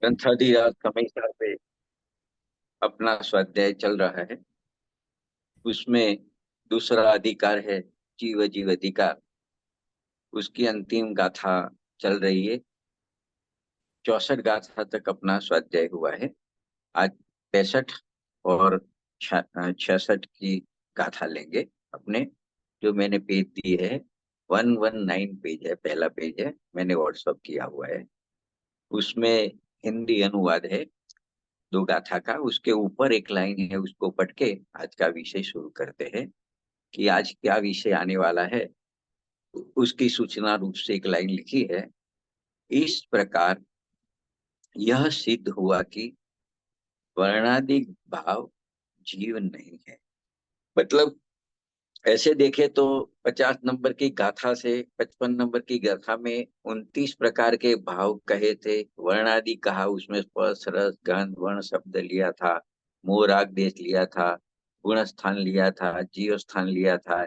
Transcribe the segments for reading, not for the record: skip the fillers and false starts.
ग्रंथादिराज समय पे अपना स्वाध्याय चल रहा है। उसमें दूसरा अधिकार है जीव जीव अधिकार। उसकी अंतिम गाथा चल रही है। 64 गाथा तक अपना स्वाध्याय हुआ है। आज 65 और 66 की गाथा लेंगे अपने। जो मैंने पेज दी है 119 पेज है, पहला पेज है, मैंने व्हाट्सअप किया हुआ है। उसमें हिंदी अनुवाद है दो गाथा का। उसके ऊपर एक लाइन है, उसको पढ़ के आज का विषय शुरू करते हैं कि आज क्या विषय आने वाला है। उसकी सूचना रूप से एक लाइन लिखी है। इस प्रकार यह सिद्ध हुआ कि वर्णादि भाव जीव नहीं है। मतलब ऐसे देखे तो 50 नंबर की गाथा से 55 नंबर की गाथा में 29 प्रकार के भाव कहे थे, वर्णादि कहा, उसमें स्पर्श रस गंध वर्ण शब्द लिया था, मोह राग देश लिया था, गुण स्थान लिया था, जीव स्थान लिया था।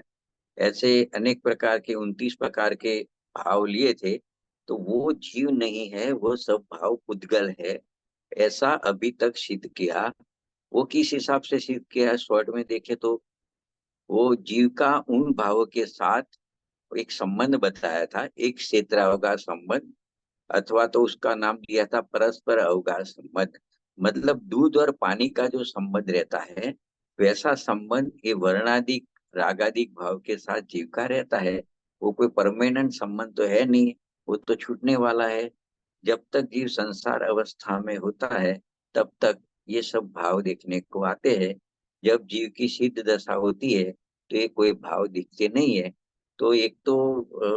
ऐसे अनेक प्रकार के 29 प्रकार के भाव लिए थे। तो वो जीव नहीं है, वो सब भाव पुद्गल है, ऐसा अभी तक सिद्ध किया। वो किस हिसाब से सिद्ध किया, शॉर्ट में देखे तो वो जीव का उन भावों के साथ एक संबंध बताया था, एक क्षेत्रावगाह संबंध, अथवा तो उसका नाम दिया था परस्पर अवगाह संबंध। मतलब दूध और पानी का जो संबंध रहता है, वैसा संबंध ये वर्णादिक रागादिक भाव के साथ जीव का रहता है। वो कोई परमानेंट संबंध तो है नहीं, वो तो छूटने वाला है। जब तक जीव संसार अवस्था में होता है तब तक ये सब भाव देखने को आते हैं। जब जीव की सिद्ध दशा होती है तो ये कोई भाव दिखते नहीं है। तो एक तो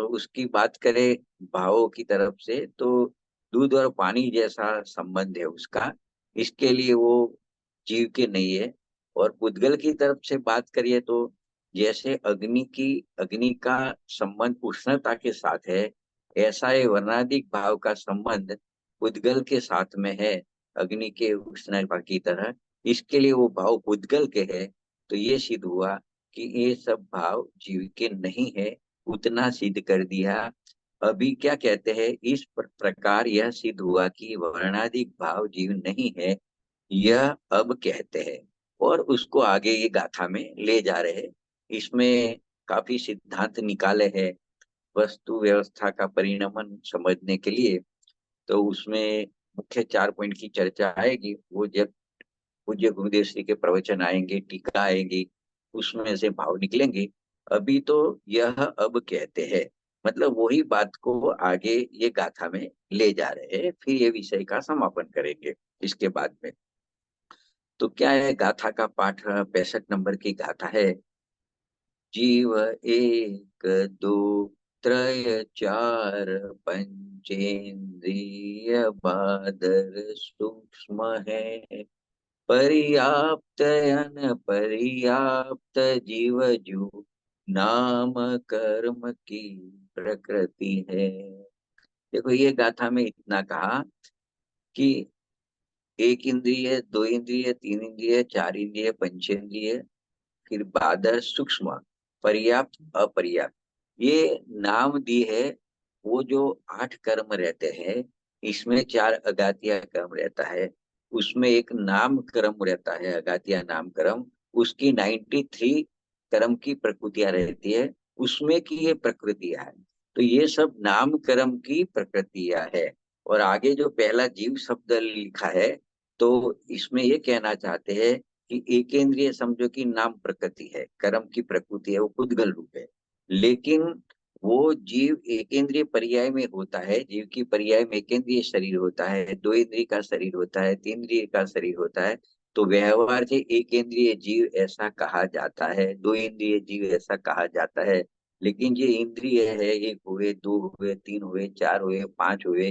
उसकी बात करें भावों की तरफ से तो दूध और पानी जैसा संबंध है उसका, इसके लिए वो जीव के नहीं है। और पुद्गल की तरफ से बात करिए तो जैसे अग्नि का संबंध उष्णता के साथ है, ऐसा ये वर्णादिक भाव का संबंध पुद्गल के साथ में है, अग्नि के उष्णता की तरह। इसके लिए वो भाव पुद्गल के है। तो ये सिद्ध हुआ कि ये सब भाव जीव के नहीं है, उतना सिद्ध कर दिया। अभी क्या कहते हैं, इस प्रकार यह सिद्ध हुआ कि वर्णादिक भाव जीव नहीं है, यह अब कहते हैं। और उसको आगे ये गाथा में ले जा रहे हैं। इसमें काफी सिद्धांत निकाले हैं वस्तु व्यवस्था का परिणमन समझने के लिए। तो उसमें मुख्य 4 पॉइंट की चर्चा आएगी, वो जब पूज्य गुरुदेव श्री के प्रवचन आएंगे, टीका आएगी, उसमें से भाव निकलेंगे। अभी तो यह अब कहते हैं, मतलब वही बात को आगे ये गाथा में ले जा रहे हैं, फिर ये विषय का समापन करेंगे इसके बाद में। तो क्या है, गाथा का पाठ 65 नंबर की गाथा है। जीव एक दो त्रय चार पंचेन्द्रिय बादर सूक्ष्म है, पर्याप्त अन पर्याप्त जीव जू नाम कर्म की प्रकृति है। देखो ये गाथा में इतना कहा कि एक इंद्रिय, दो इंद्रिय, तीन इंद्रिय, चार इंद्रिय, पंचेंद्रिय, फिर बादर सूक्ष्म, पर्याप्त अपर्याप्त, ये नाम दी है। वो जो 8 कर्म रहते हैं, इसमें 4 अगातिया कर्म रहता है, उसमें एक नाम कर्म रहता है, अगातिया नाम कर्म। उसकी 93 कर्म की प्रकृतियां रहती है, उसमें की ये प्रकृतियां है। तो ये सब नाम कर्म की प्रकृतियां है। और आगे जो पहला जीव शब्द लिखा है, तो इसमें ये कहना चाहते हैं कि एकेंद्रिय समझो कि नाम प्रकृति है, कर्म की प्रकृति है, वो पुद्गल रूप है। लेकिन वो जीव एकेंद्रिय पर्याय में होता है, जीव की पर्याय में एकेंद्रिय शरीर होता है, दो इंद्रिय का शरीर होता है, तीन इंद्रिय का शरीर होता है। तो व्यवहार से एकेंद्रिय जीव ऐसा कहा जाता है, दो इंद्रिय जीव ऐसा कहा जाता है। लेकिन ये इंद्रिय है, एक हुए, दो हुए, तीन हुए, चार हुए, पांच हुए,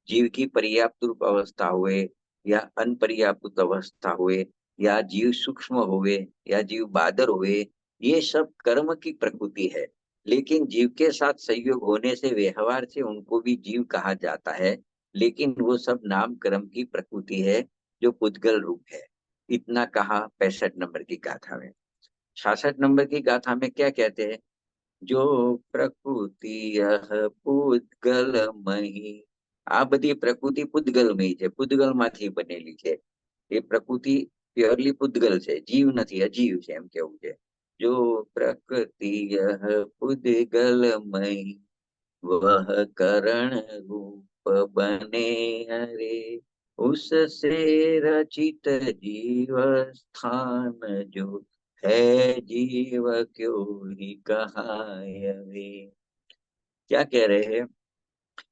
जीव की पर्याप्त रूप अवस्था हुए या अनपर्याप्त अवस्था हुए, या जीव सूक्ष्म हुए या जीव बादर हुए, ये सब कर्म की प्रकृति है। लेकिन जीव के साथ संयोग होने से व्यवहार से उनको भी जीव कहा जाता है। लेकिन वो सब नाम कर्म की प्रकृति है, जो पुद्गल रूप है। इतना कहा 65 नंबर की गाथा में। 66 नंबर की गाथा में क्या कहते हैं, जो प्रकृति यह पुद्गल मही આ બધી પ્રકૃતિ પૂતગલમય છે, પૂતગલમાંથી બનેલી છે. એ પ્રકૃતિ પ્યોરલી પૂતગલ છે, જીવ નથી, અજીવ છે એમ કેવું છે. જો પ્રકૃતિ યહ પૂતગલમય वह करण रूप बने हरे, उससे रचित जीव स्थान जो है जीव क्यों ही कहाय वे। क्या कह रहे हैं?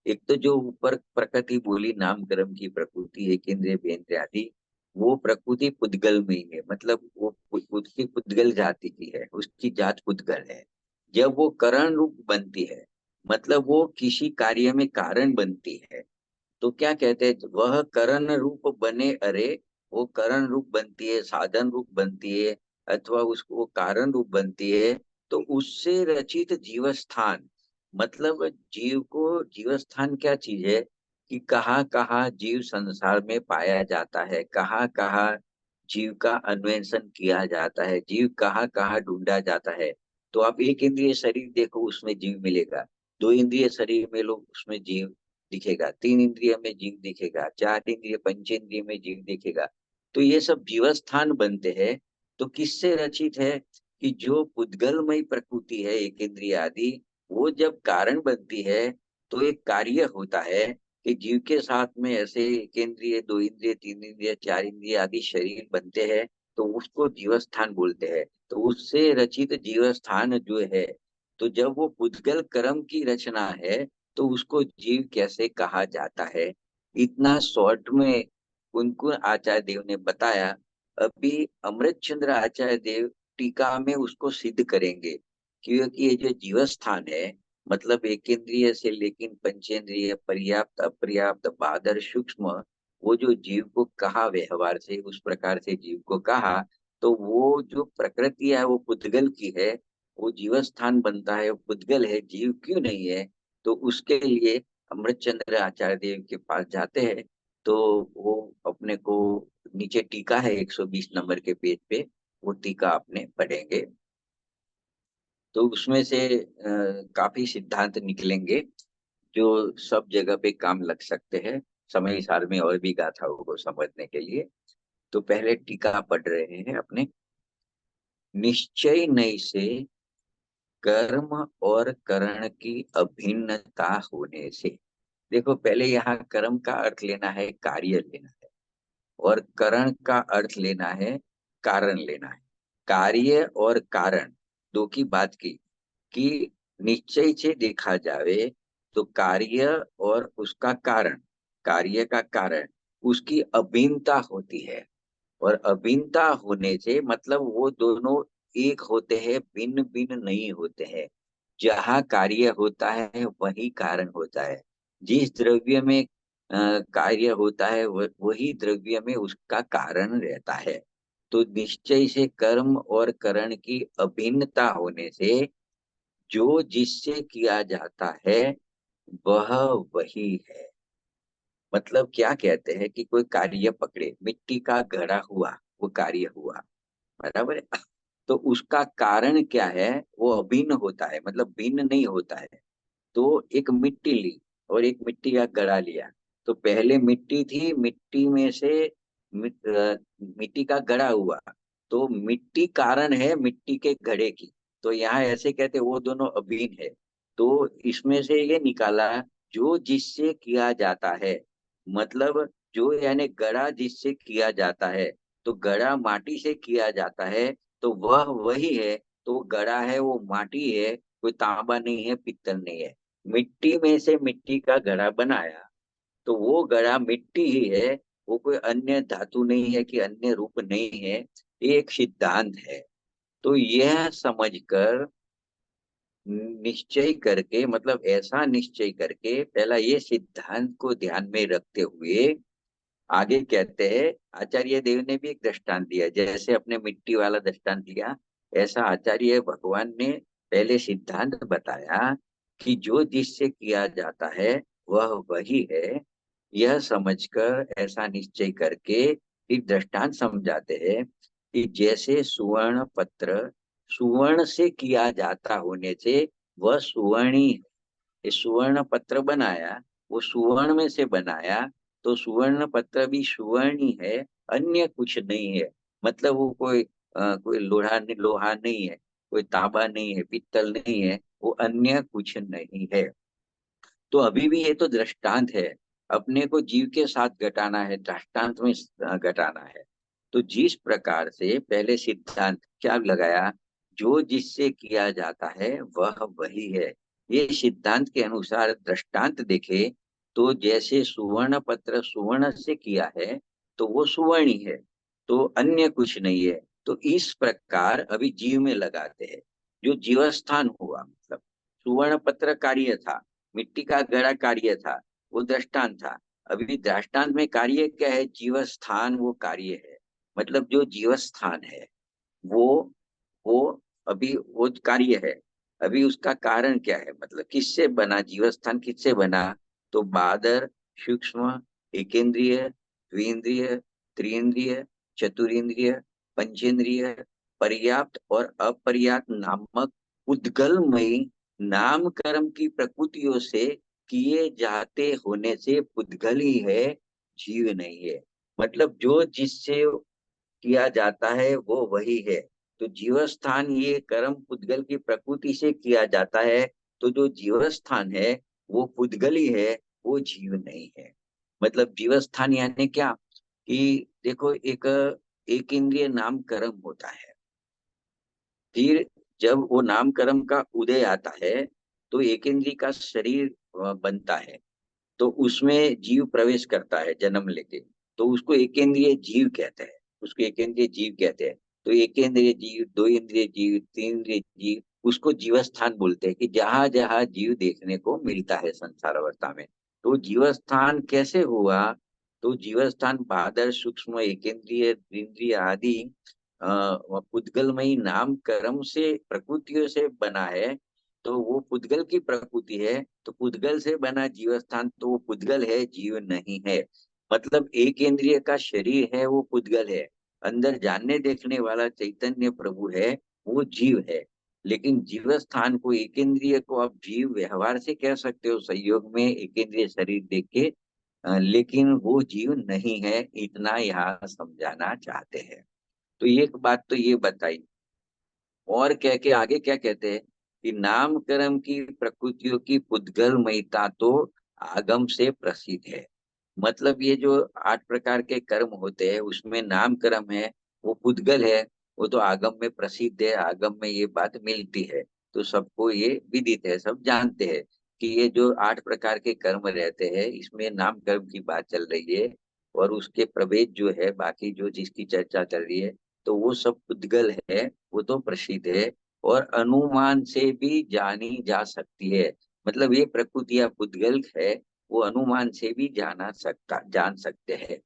एक तो जो ऊपर प्रकृति बोली, नाम कर्म की प्रकृति, एक इंद्रिय बेंद्रिय आदि, वो प्रकृति पुद्गल में ही है, मतलब वो उसकी पुद्गल जाति की है, उसकी जात पुद्गल है। जब वो करण रूप बनती है, मतलब वो किसी कार्य में कारण बनती है, तो क्या कहते हैं, वह करण रूप बने, अरे वो करण रूप बनती है, साधन रूप बनती है, अथवा उसको कारण रूप बनती है। तो उससे रचित जीव स्थान, मतलब जीव को, जीव स्थान क्या चीज है कि कहाँ कहाँ जीव संसार में पाया जाता है, कहाँ कहाँ जीव का अन्वेषण किया जाता है, जीव कहाँ कहाँ ढूंढा जाता है। तो आप एक इंद्रिय शरीर देखो, उसमें जीव मिलेगा। दो इंद्रिय शरीर में लो, उसमें जीव दिखेगा। तीन इंद्रिय में जीव दिखेगा। चार इंद्रिय, पंचेंद्रिय में जीव दिखेगा। तो ये सब जीवस्थान बनते हैं। तो किससे रचित है कि जो पुद्गलमय प्रकृति है, एक इंद्रिय आदि, वो जब कारण बनती है तो एक कार्य होता है कि जीव के साथ में ऐसे एक इंद्रिय, दो इंद्रिय, तीन इंद्रिय, चार इंद्रिय आदि शरीर बनते हैं। तो उसको जीवस्थान बोलते हैं। तो उससे रचित जीवस्थान जो है, तो जब वो पुद्गल कर्म की रचना है, तो उसको जीव कैसे कहा जाता है, इतना शॉर्ट में उनको आचार्य देव ने बताया। अभी अमृतचंद्र आचार्य देव टीका में उसको सिद्ध करेंगे, क्योंकि ये जो जीवस्थान है, मतलब एक इंद्रिय से लेकिन पंचेंद्रिय, पर्याप्त अपर्याप्त बादर सूक्ष्म, वो जो जीव को कहा व्यवहार से, उस प्रकार से जीव को कहा। तो वो जो प्रकृति है वो पुद्गल की है, वो जीवस्थान बनता है, वो पुद्गल है, जीव क्यों नहीं है। तो उसके लिए अमृतचंद्र आचार्य देव के पास जाते हैं। तो वो अपने को, नीचे टीका है 120 नंबर के पेज पे, वो टीका आपने पढ़ेंगे तो उसमें से काफी सिद्धांत निकलेंगे जो सब जगह पे काम लग सकते हैं। समय सार में और भी गाथाओं को समझने के लिए। तो पहले टीका पढ़ रहे हैं अपने। निश्चय नई से कर्म और करण की अभिन्नता होने से। देखो, पहले यहाँ कर्म का अर्थ लेना है, कार्य लेना है, और करण का अर्थ लेना है, कारण लेना है। कार्य और कारण दो की बात की कि निश्चय से देखा जावे तो कार्य और उसका कारण, कार्य का कारण, उसकी अभिन्नता होती है। और अभिन्नता होने से मतलब वो दोनों एक होते हैं, भिन्न भिन्न नहीं होते हैं। जहाँ कार्य होता है वही कारण होता है। जिस द्रव्य में कार्य होता है वही द्रव्य में उसका कारण रहता है। तो निश्चय से कर्म और करण की अभिन्नता होने से जो जिससे किया जाता है वह वही है। मतलब क्या कहते हैं कि कोई कार्य पकड़े, मिट्टी का घड़ा हुआ, वो कार्य हुआ, बराबर है। तो उसका कारण क्या है, वो अभिन्न होता है, मतलब भिन्न नहीं होता है। तो एक मिट्टी ली और एक मिट्टी का घड़ा लिया। तो पहले मिट्टी थी, मिट्टी में से मिट्टी का घड़ा हुआ। तो मिट्टी कारण है मिट्टी के घड़े की। तो यहाँ ऐसे कहते वो दोनों अभिन्न है। तो इसमें से ये निकाला, जो जिससे किया जाता है, मतलब जो यानी घड़ा जिससे किया जाता है। तो घड़ा माटी से किया जाता है, तो वह वही है। तो घड़ा है वो माटी है, कोई तांबा नहीं है, पित्तल नहीं है। मिट्टी में से मिट्टी का घड़ा बनाया, तो वो घड़ा मिट्टी ही है, वो कोई अन्य धातु नहीं है कि अन्य रूप नहीं है। ये एक सिद्धांत है। तो यह समझकर, निश्चय करके, मतलब ऐसा निश्चय करके, पहला ये सिद्धांत को ध्यान में रखते हुए आगे कहते हैं, आचार्य देव ने भी एक दृष्टांत दिया, जैसे अपने मिट्टी वाला दृष्टांत दिया, ऐसा आचार्य भगवान ने पहले सिद्धांत बताया कि जो जिससे किया जाता है वह वही है। यह समझकर ऐसा निश्चय करके एक दृष्टांत समझाते हैं कि जैसे सुवर्ण पत्र सुवर्ण से किया जाता होने से वह सुवर्णी है। ये सुवर्ण पत्र बनाया, वो सुवर्ण में से बनाया, तो सुवर्ण पत्र भी सुवर्ण ही है, अन्य कुछ नहीं है। मतलब वो कोई लोहा नहीं है, कोई तांबा नहीं है, पित्तल नहीं है, वो अन्य कुछ नहीं है। तो अभी भी ये तो दृष्टांत है, अपने को जीव के साथ घटाना है, दृष्टांत में घटाना है। तो जिस प्रकार से पहले सिद्धांत क्या लगाया, जो जिससे किया जाता है वह वही है। ये सिद्धांत के अनुसार दृष्टांत देखे तो जैसे सुवर्ण पत्र सुवर्ण से किया है तो वो सुवर्ण ही है, तो अन्य कुछ नहीं है। तो इस प्रकार अभी जीव में लगाते हैं, जो जीवस्थान हुआ, मतलब सुवर्ण पत्र कार्य था, मिट्टी का घड़ा कार्य था, वो दृष्टांत था। अभी दृष्टांत में कार्य क्या है, जीवस्थान वो कार्य है। मतलब जो जीवस्थान है वो वो अभी वो कार्य है। अभी उसका कारण क्या है, मतलब किससे बना, जीवस्थान किससे बना, तो बादर, सूक्ष्म, एकेंद्रिय, द्विंद्रिय, त्रिइंद्रिय, चतुरिंद्रिय, पंचेंद्रिय, पर्याप्त और अपर्याप्त नामक उद्गलमयी नामकर्म की प्रकृतियों से किए जाते होने से पुद्गल ही है, जीव नहीं है। मतलब जो जिससे किया जाता है वो वही है। तो जीवस्थान ये कर्म पुद्गल की प्रकृति से किया जाता है, तो जो जीवस्थान है वो पुद्गल ही है, वो जीव नहीं है। मतलब जीवस्थान यानी क्या, कि देखो एक इंद्रिय नाम कर्म होता है, फिर जब वो नाम कर्म का उदय आता है तो एक इंद्रिय का शरीर बनता है, तो उसमें जीव प्रवेश करता है जन्म लेके, तो उसको एकेंद्रिय जीव कहते हैं, उसको एकेंद्रिय जीव कहते हैं। तो एकेंद्रिय जीव, दो इंद्रिय जीव, तीन इंद्रिय जीव, उसको जीवस्थान बोलते हैं, कि जहां जहां जीव देखने को मिलता है संसार अवस्था में। तो जीवस्थान कैसे हुआ, तो जीवस्थान बादर, सूक्ष्म, एकेंद्रिय, इंद्रिय आदि पुद्गलमयी नाम कर्म से प्रकृतियों से बना है। तो वो पुद्गल की प्रकृति है, तो पुद्गल से बना जीवस्थान, तो वो पुद्गल है, जीव नहीं है। मतलब एक इंद्रिय का शरीर है वो पुद्गल है, अंदर जानने देखने वाला चैतन्य प्रभु है, वो जीव है। लेकिन जीव स्थान को, एक इंद्रिय को आप जीव व्यवहार से कह सकते हो, संयोग में एक इंद्रिय शरीर देख के, लेकिन वो जीव नहीं है, इतना यहाँ समझाना चाहते हैं। तो एक बात तो ये बताई, और कह के आगे क्या कहते हैं, कि नाम कर्म की प्रकृतियों की पुद्गलमयता तो आगम से प्रसिद्ध है। मतलब ये जो 8 प्रकार के कर्म होते हैं उसमें नाम कर्म है, वो पुद्गल है, वो तो आगम में प्रसिद्ध है, आगम में ये बात मिलती है। तो सबको ये विदित है, सब जानते हैं कि ये जो 8 प्रकार के कर्म रहते हैं इसमें नाम कर्म की बात चल रही है, और उसके प्रभेद जो है बाकी जो जिसकी चर्चा चल रही है, तो वो सब पुद्गल है, वो तो प्रसिद्ध है, और अनुमान से भी जानी जा सकती है। मतलब ये प्रकृतियां पुद्गल है, वो अनुमान से भी जान सकते हैं।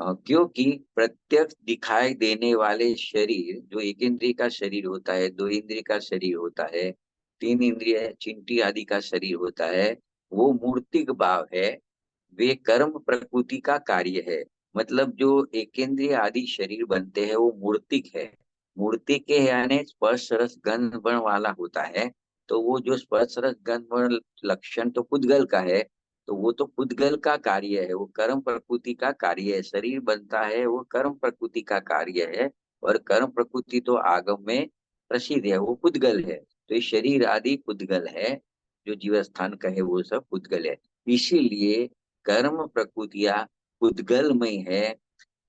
क्योंकि प्रत्यक्ष दिखाई देने वाले शरीर, जो एक इंद्रिय का शरीर होता है, दो इंद्रिय का शरीर होता है, तीन इंद्रिय चिंटी आदि का शरीर होता है, वो मूर्तिक भाव है, वे कर्म प्रकृति का कार्य है। मतलब जो एकेंद्रिय आदि शरीर बनते हैं वो मूर्तिक है, मूर्तिक के यानी स्पर्श रस गंध वर्ण वाला होता है। तो वो जो स्पर्श रस गंध वर्ण लक्षण तो पुद्गल का है, तो वो तो पुद्गल का कार्य है, वो कर्म प्रकृति का कार्य है, शरीर बनता है वो कर्म प्रकृति का कार्य है। और कर्म प्रकृति तो आगम में प्रसिद्ध है, वो पुद्गल है। तो ये शरीर आदि पुद्गल है, जो जीवस्थान कहे वो सब पुद्गल है। इसीलिए कर्म प्रकृतियां पुद्गलमय है,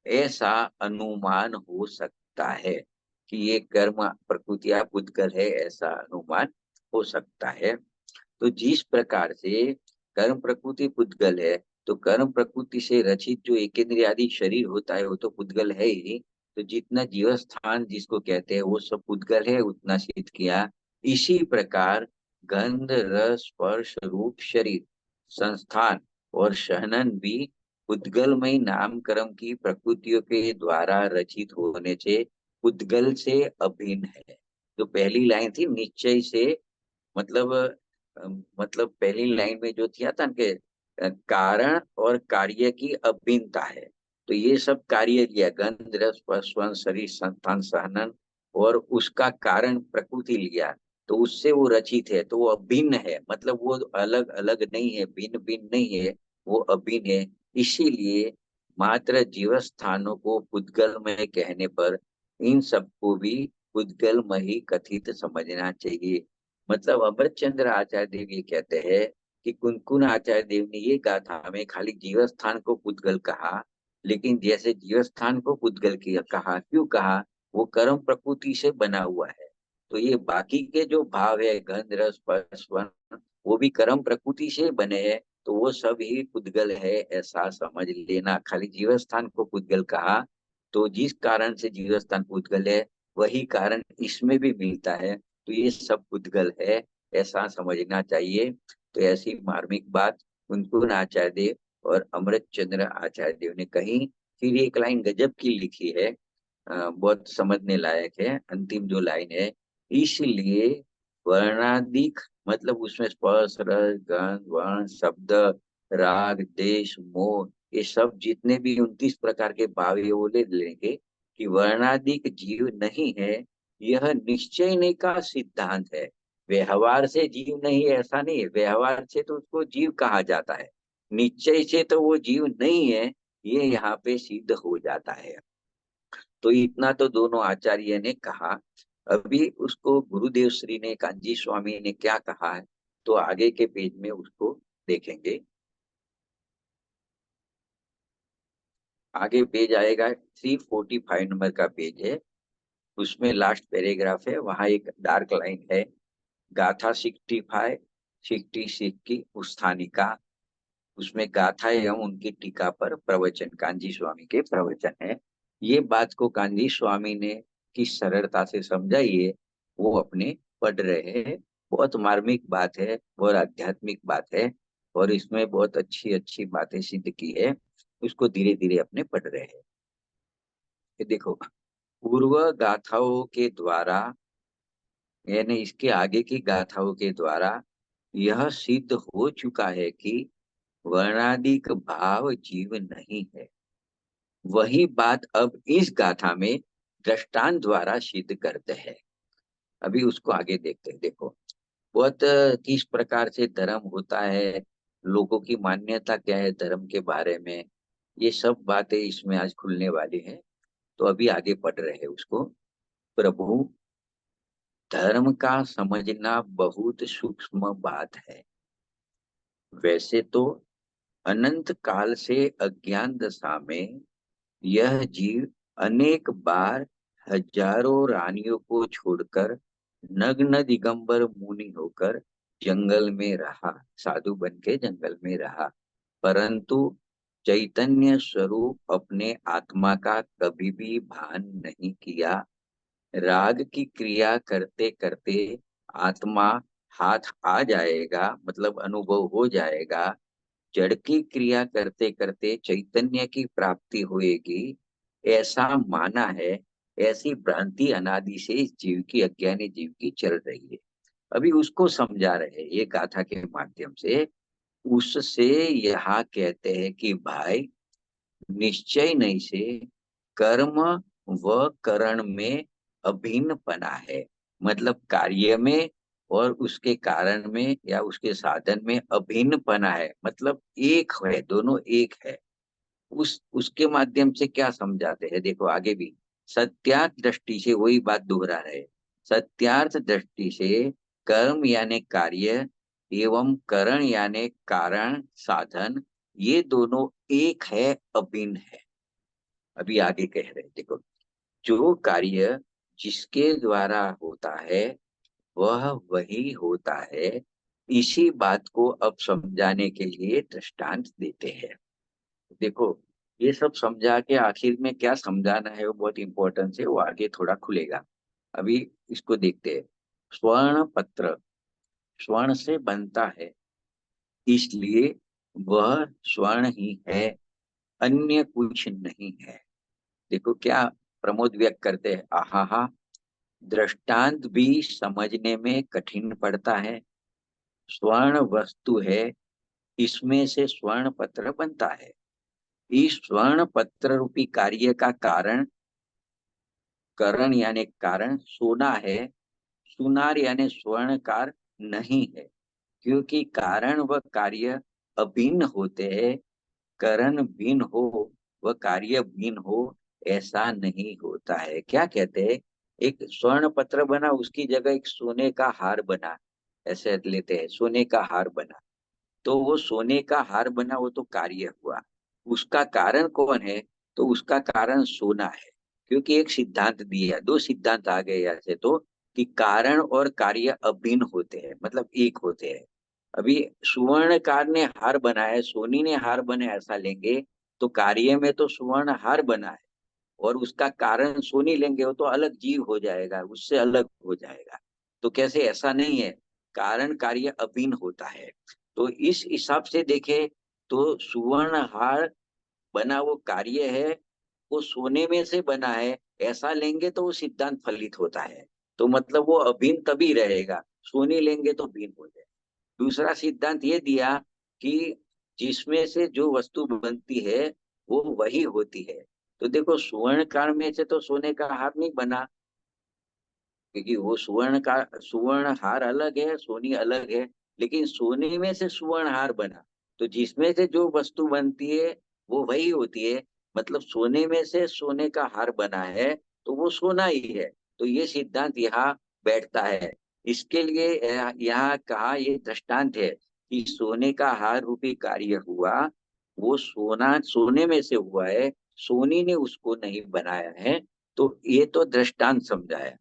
ऐसा अनुमान हो सकता है, कि ये कर्म प्रकृतियां पुद्गल है, ऐसा अनुमान हो सकता है। तो जिस प्रकार से कर्म प्रकृति पुद्गल है, तो कर्म प्रकृति से रचित जो एकेंद्रिय आदि शरीर होता है वो तो पुद्गल है ही। तो जितना जीवस्थान जिसको कहते हैं वो सब पुद्गल है, उतना सिद्ध किया। इसी प्रकार गंध रस स्पर्श रूप शरीर संस्थान और शहनन भी पुद्गलमय नाम कर्म की प्रकृतियों के द्वारा रचित होने से पुद्गल से अभिन्न है। तो पहली लाइन थी निश्चय से, मतलब मतलब पहली लाइन में जो थिया था कि कारण और कार्य की अभिन्नता है। तो ये सब कार्य लिया, गंध रस स्पर्श शरीर संतान सहनन, और उसका कारण प्रकृति लिया। तो उससे वो रचित है, तो वो अभिन्न है, मतलब वो अलग अलग नहीं है, भिन्न भिन्न नहीं है, वो अभिन्न है। इसीलिए मात्र जीव स्थानों को पुद्गलमय कहने पर इन सबको भी पुद्गलमय ही कथित समझना चाहिए। मतलब अमरचंद्र आचार्य देव ये कहते हैं कि कुनकुन आचार्य देव ने ये गाथा में खाली जीव स्थान को पुद्गल कहा, लेकिन जैसे जीव स्थान को पुद्गल किया कहा, क्यों कहा? वो कर्म प्रकृति से बना हुआ है। तो ये बाकी के जो भाव है, गंध रस स्पर्श वर्ण, वो भी कर्म प्रकृति से बने हैं, तो वो सब ही पुद्गल है, ऐसा समझ लेना। खाली जीव स्थान को पुद्गल कहा, तो जिस कारण से जीव स्थान पुद्गल है वही कारण इसमें भी मिलता है, तो ये सब पुद्गल है, ऐसा समझना चाहिए। तो ऐसी मार्मिक बात कुनकुन आचार्य देव और अमृत चंद्र आचार्य देव ने कही। फिर एक लाइन गजब की लिखी है, बहुत समझने लायक है। अंतिम जो लाइन है, इसलिए वर्णाधिक, मतलब उसमें स्पर्श रस गंध वर्ण शब्द राग देश मोह, ये सब जितने भी 29 प्रकार के भाव है वो ले लेंगे कि वर्णाधिक जीव नहीं है, यह निश्चय नहीं का सिद्धांत है। व्यवहार से जीव नहीं है ऐसा नहीं है, व्यवहार से तो उसको जीव कहा जाता है, निश्चय से तो वो जीव नहीं है, ये यहाँ पे सिद्ध हो जाता है। तो इतना तो दोनों आचार्य ने कहा। अभी उसको गुरुदेव श्री ने, कांजी स्वामी ने क्या कहा है, तो आगे के पेज में उसको देखेंगे। आगे पेज आएगा 345 नंबर का पेज है, उसमें लास्ट पैराग्राफ है, वहां एक डार्क लाइन है, गाथा 65 66 की उस्थानिका। उसमें गाथा एवं उनकी टीका पर प्रवचन, कांजी स्वामी के प्रवचन है। ये बात को कांजी स्वामी ने किस सरलता से समझाई है, वो अपने पढ़ रहे हैं। बहुत मार्मिक बात है और आध्यात्मिक बात है, और इसमें बहुत अच्छी अच्छी बातें सिद्ध की है, उसको धीरे धीरे अपने पढ़ रहे हैं। ये देखो, पूर्व गाथाओं के द्वारा, यानी इसके आगे की गाथाओं के द्वारा यह सिद्ध हो चुका है कि वर्णादिक भाव जीव नहीं है। वही बात अब इस गाथा में दृष्टांत द्वारा सिद्ध करते हैं। अभी उसको आगे देखते हैं। देखो, बहुत किस प्रकार से धर्म होता है, लोगों की मान्यता क्या है धर्म के बारे में, ये सब बातें इसमें आज खुलने वाली हैं। तो अभी आगे पढ़ रहे हैं उसको। प्रभु, धर्म का समझना बहुत सूक्ष्म बात है। वैसे तो अनंत काल से अज्ञान दशा में यह जीव अनेक बार हजारों रानियों को छोड़कर नग्न दिगंबर मुनि होकर जंगल में रहा, साधु बन के जंगल में रहा, परंतु चैतन्य स्वरूप अपने आत्मा का कभी भी भान नहीं किया। राग की क्रिया करते करते आत्मा हाथ आ जाएगा, मतलब अनुभव हो जाएगा। जड़ की क्रिया करते करते चैतन्य की प्राप्ति होएगी, ऐसा माना है। ऐसी भ्रांति अनादि से इस जीव की, अज्ञानी जीव की चल रही है। अभी उसको समझा रहे हैं ये गाथा के माध्यम से। उससे यहाँ कहते हैं कि भाई, निश्चय नहीं से कर्म व करण में अभिन्न पना है, मतलब कार्य में और उसके कारण में या उसके साधन में अभिन्न पना है, मतलब एक है, दोनों एक है। उस उसके माध्यम से क्या समझाते हैं, देखो आगे भी। सत्यार्थ दृष्टि से वही बात दोहरा रहे। सत्यार्थ दृष्टि से कर्म यानी कार्य एवं करण यानी कारण साधन, ये दोनों एक है, अभिन्न है। अभी आगे कह रहे हैं, देखो, जो कार्य जिसके द्वारा होता है वह वही होता है। इसी बात को अब समझाने के लिए दृष्टांत देते हैं। देखो, ये सब समझा के आखिर में क्या समझाना है वो बहुत इंपॉर्टेंट है, वो आगे थोड़ा खुलेगा। अभी इसको देखते हैं। स्वर्ण पत्र स्वर्ण से बनता है, इसलिए वह स्वर्ण ही है, अन्य कुछ नहीं है। देखो क्या प्रमोद व्यक्त करते हैं, आहा हा, दृष्टांत भी समझने में कठिन पड़ता है। स्वर्ण वस्तु है, इसमें से स्वर्ण पत्र बनता है। इस स्वर्ण पत्र रूपी कार्य का कारण, करण यानी कारण सोना है। सुनार यानी स्वर्णकार नहीं है, क्योंकि कारण व कार्य अभिन्न होते हैं। करण भिन्न हो व कार्य भिन्न हो, ऐसा नहीं होता है। क्या कहते हैं, एक स्वर्ण पत्र बना, उसकी जगह एक सोने का हार बना, ऐसे लेते हैं, सोने का हार बना, तो वो सोने का हार बना, वो तो कार्य हुआ। उसका कारण कौन है, तो उसका कारण सोना है। क्योंकि एक सिद्धांत दिया, दो सिद्धांत आ गए ऐसे तो, कि कारण और कार्य अभिन्न होते हैं, मतलब एक होते हैं। अभी सुवर्णकार ने हार बनाया, सोनी ने हार बनाया, ऐसा लेंगे तो कार्य में तो सुवर्ण हार बना है, और उसका कारण सोनी लेंगे, वो तो अलग जीव हो जाएगा, उससे अलग हो जाएगा। तो कैसे, ऐसा नहीं है, कारण कार्य अभिन्न होता है। तो इस हिसाब से देखे तो सुवर्ण हार बना वो कार्य है, वो सोने में से बना है, ऐसा लेंगे तो वो सिद्धांत फलित होता है। तो मतलब वो अभिन्न तभी रहेगा, सोनी लेंगे तो भिन्न हो जाए। दूसरा सिद्धांत ये दिया कि जिसमें से जो वस्तु बनती है वो वही होती है। तो देखो, सुवर्ण काल में से तो सोने का हार नहीं बना, क्योंकि वो सुवर्ण का सुवर्ण हार अलग है, सोनी अलग है। लेकिन सोने में से सुवर्ण हार बना, तो जिसमें से जो वस्तु बनती है वो वही होती है। मतलब सोने में से सोने का हार बना है, तो वो सोना ही है। तो ये सिद्धांत यहाँ बैठता है। इसके लिए यहाँ कहा, ये दृष्टांत है कि सोने का हार रूपी कार्य हुआ, वो सोना सोने में से हुआ है, सोनी ने उसको नहीं बनाया है। तो ये तो दृष्टांत समझाया।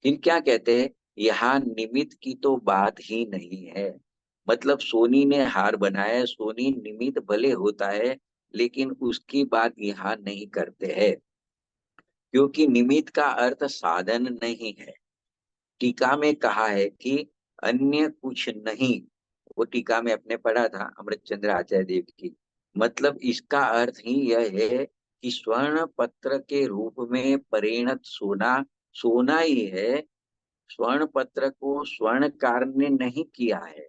फिर क्या कहते हैं, यहाँ निमित्त की तो बात ही नहीं है। मतलब सोनी ने हार बनाया है, सोनी निमित्त भले होता है, लेकिन उसकी बात यहाँ नहीं करते हैं, क्योंकि निमित्त का अर्थ साधन नहीं है। टीका में कहा है कि अन्य कुछ नहीं, वो टीका में अपने पढ़ा था अमृतचंद्र आचार्य देव की। मतलब इसका अर्थ ही यह है कि स्वर्ण पत्र के रूप में परिणत सोना सोना ही है। स्वर्ण पत्र को स्वर्णकार ने नहीं किया है,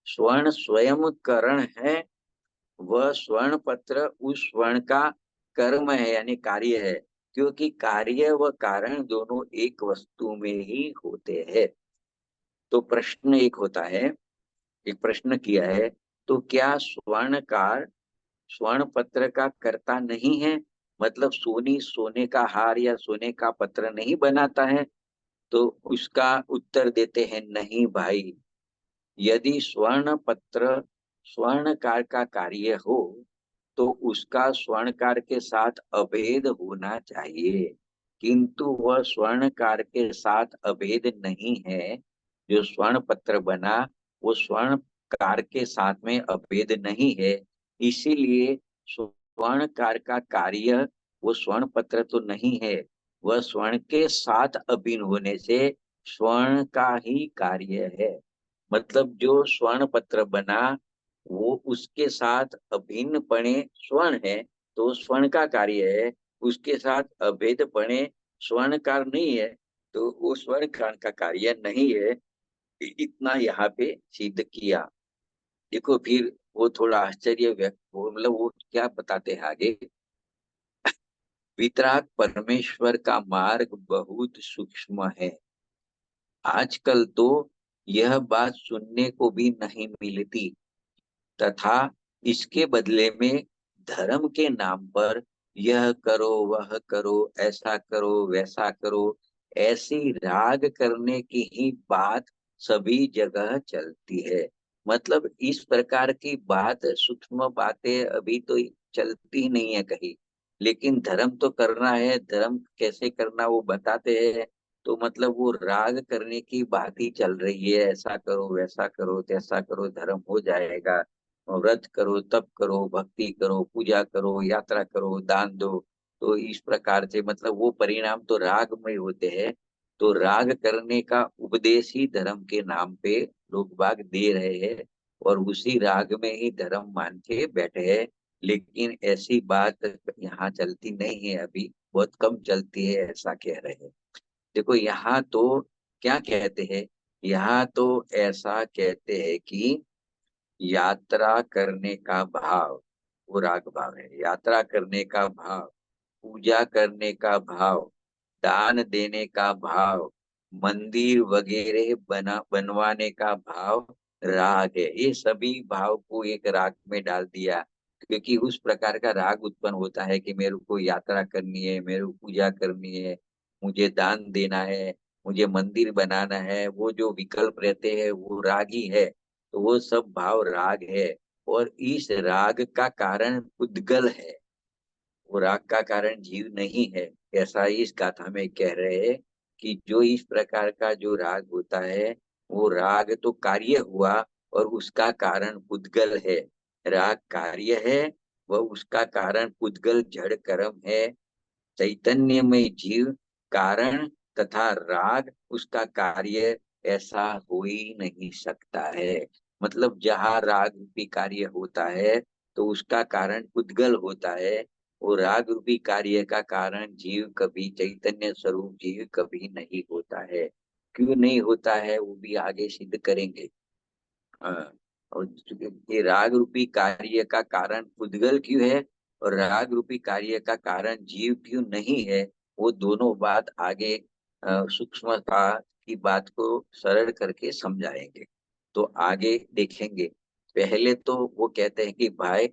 स्वर्ण स्वयं करण है। वह स्वर्ण पत्र उस स्वर्ण का कर्म है, यानी कार्य है। क्योंकि कार्य व कारण दोनों एक वस्तु में ही होते हैं। तो प्रश्न एक होता है, एक प्रश्न किया है, तो क्या स्वर्णकार स्वर्ण पत्र का कर्ता नहीं है? मतलब सोनी सोने का हार या सोने का पत्र नहीं बनाता है? तो उसका उत्तर देते हैं, नहीं भाई। यदि स्वर्ण पत्र स्वर्णकार का कार्य हो, तो उसका स्वर्णकार के साथ अभेद होना चाहिए, किंतु वह स्वर्णकार के साथ अभेद नहीं है। जो स्वर्ण पत्र बना, वो स्वर्णकार के साथ में अभेद नहीं है। इसीलिए स्वर्णकार का कार्य वो स्वर्ण पत्र तो नहीं है, वह स्वर्ण के साथ अभिन्न होने से स्वर्ण का ही कार्य है। मतलब जो स्वर्ण पत्र बना, वो उसके साथ अभिन्न पणे स्वर्ण है, तो स्वर्ण का कार्य है। उसके साथ अभेद पणे स्वर्णकार नहीं है, तो वो स्वर्णकार का कार्य नहीं है। इतना यहाँ पे सिद्ध किया। देखो फिर वो थोड़ा आश्चर्य व्यक्त हो, मतलब वो क्या बताते हैं आगे। वितराग परमेश्वर का मार्ग बहुत सूक्ष्म है। आजकल तो यह बात सुनने को भी नहीं मिलती, तथा इसके बदले में धर्म के नाम पर यह करो वह करो, ऐसा करो वैसा करो, ऐसी राग करने की ही बात सभी जगह चलती है। मतलब इस प्रकार की बात, सूक्ष्म बातें अभी तो चलती नहीं है कहीं। लेकिन धर्म तो करना है, धर्म कैसे करना वो बताते हैं। तो मतलब वो राग करने की बात ही चल रही है, ऐसा करो वैसा करो तैसा करो, धर्म हो जाएगा। व्रत करो, तप करो, भक्ति करो, पूजा करो, यात्रा करो, दान दो। तो इस प्रकार से मतलब वो परिणाम तो राग में होते हैं। तो राग करने का उपदेश ही धर्म के नाम पे लोग बाग दे रहे हैं, और उसी राग में ही धर्म मान के बैठे हैं। लेकिन ऐसी बात यहाँ चलती नहीं है, अभी बहुत कम चलती है, ऐसा कह रहे हैं। देखो यहाँ तो क्या कहते हैं, यहाँ तो ऐसा कहते हैं कि यात्रा करने का भाव, वो राग भाव है। यात्रा करने का भाव, पूजा करने का भाव, दान देने का भाव, मंदिर वगैरह बनवाने का भाव राग है। ये सभी भाव को एक राग में डाल दिया, क्योंकि उस प्रकार का राग उत्पन्न होता है कि मेरे को यात्रा करनी है, मेरे को पूजा करनी है, मुझे दान देना है, मुझे मंदिर बनाना है, वो जो विकल्प रहते हैं वो राग ही है। तो वो सब भाव राग है। और इस राग का कारण उद्गल है, वो राग का कारण जीव नहीं है। ऐसा ही इस गाथा में कह रहे हैं कि जो इस प्रकार का जो राग होता है, वो राग तो कार्य हुआ और उसका कारण पुद्गल है। राग कार्य है, वह उसका कारण पुद्गल जड़ कर्म है। चैतन्य में जीव कारण तथा राग उसका कार्य, ऐसा हो ही नहीं सकता है। मतलब जहाँ राग रूपी कार्य होता है तो उसका कारण उद्गल होता है। वो राग रूपी कार्य का कारण जीव कभी, चैतन्य स्वरूप जीव कभी नहीं होता है। क्यों नहीं होता है वो भी आगे सिद्ध करेंगे। हाँ, और ये राग रूपी कार्य का कारण उद्गल क्यों है और राग रूपी कार्य का कारण जीव क्यों नहीं है, वो दोनों बात आगे सूक्ष्मता की बात को सरल करके समझाएंगे। तो आगे देखेंगे। पहले तो वो कहते हैं कि भाई,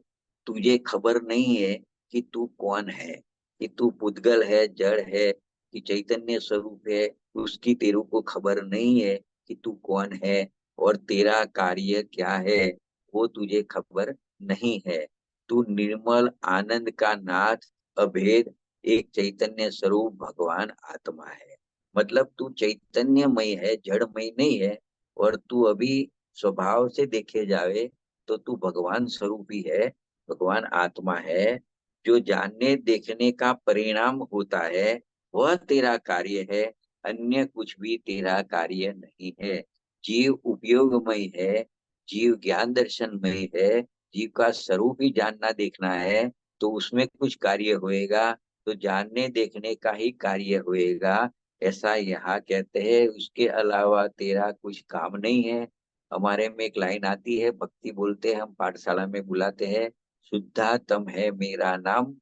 तुझे खबर नहीं है कि तू कौन है, कि तू पुद्गल है, जड़ है, कि चैतन्य स्वरूप है। उसकी तेरे को खबर नहीं है कि तू कौन है और तेरा कार्य क्या है, वो तुझे खबर नहीं है। तू निर्मल आनंद का नाथ, अभेद, एक चैतन्य स्वरूप भगवान आत्मा है। मतलब तू चैतन्यमय है, जड़मय नहीं है। और तू अभी स्वभाव से देखे जावे तो तू भगवान स्वरूप ही है, भगवान आत्मा है। जो जानने देखने का परिणाम होता है वह तेरा कार्य है, अन्य कुछ भी तेरा कार्य नहीं है। जीव उपयोगमय है, जीव ज्ञान दर्शनमय है। जीव का स्वरूप ही जानना देखना है तो उसमें कुछ कार्य होएगा, तो जानने देखने का ही कार्य होएगा। ऐसा यहाँ कहते हैं, उसके अलावा तेरा कुछ काम नहीं है। हमारे में एक लाइन आती है, भक्ति बोलते हैं, हम पाठशाला में बुलाते हैं, शुद्धातम है मेरा नाम,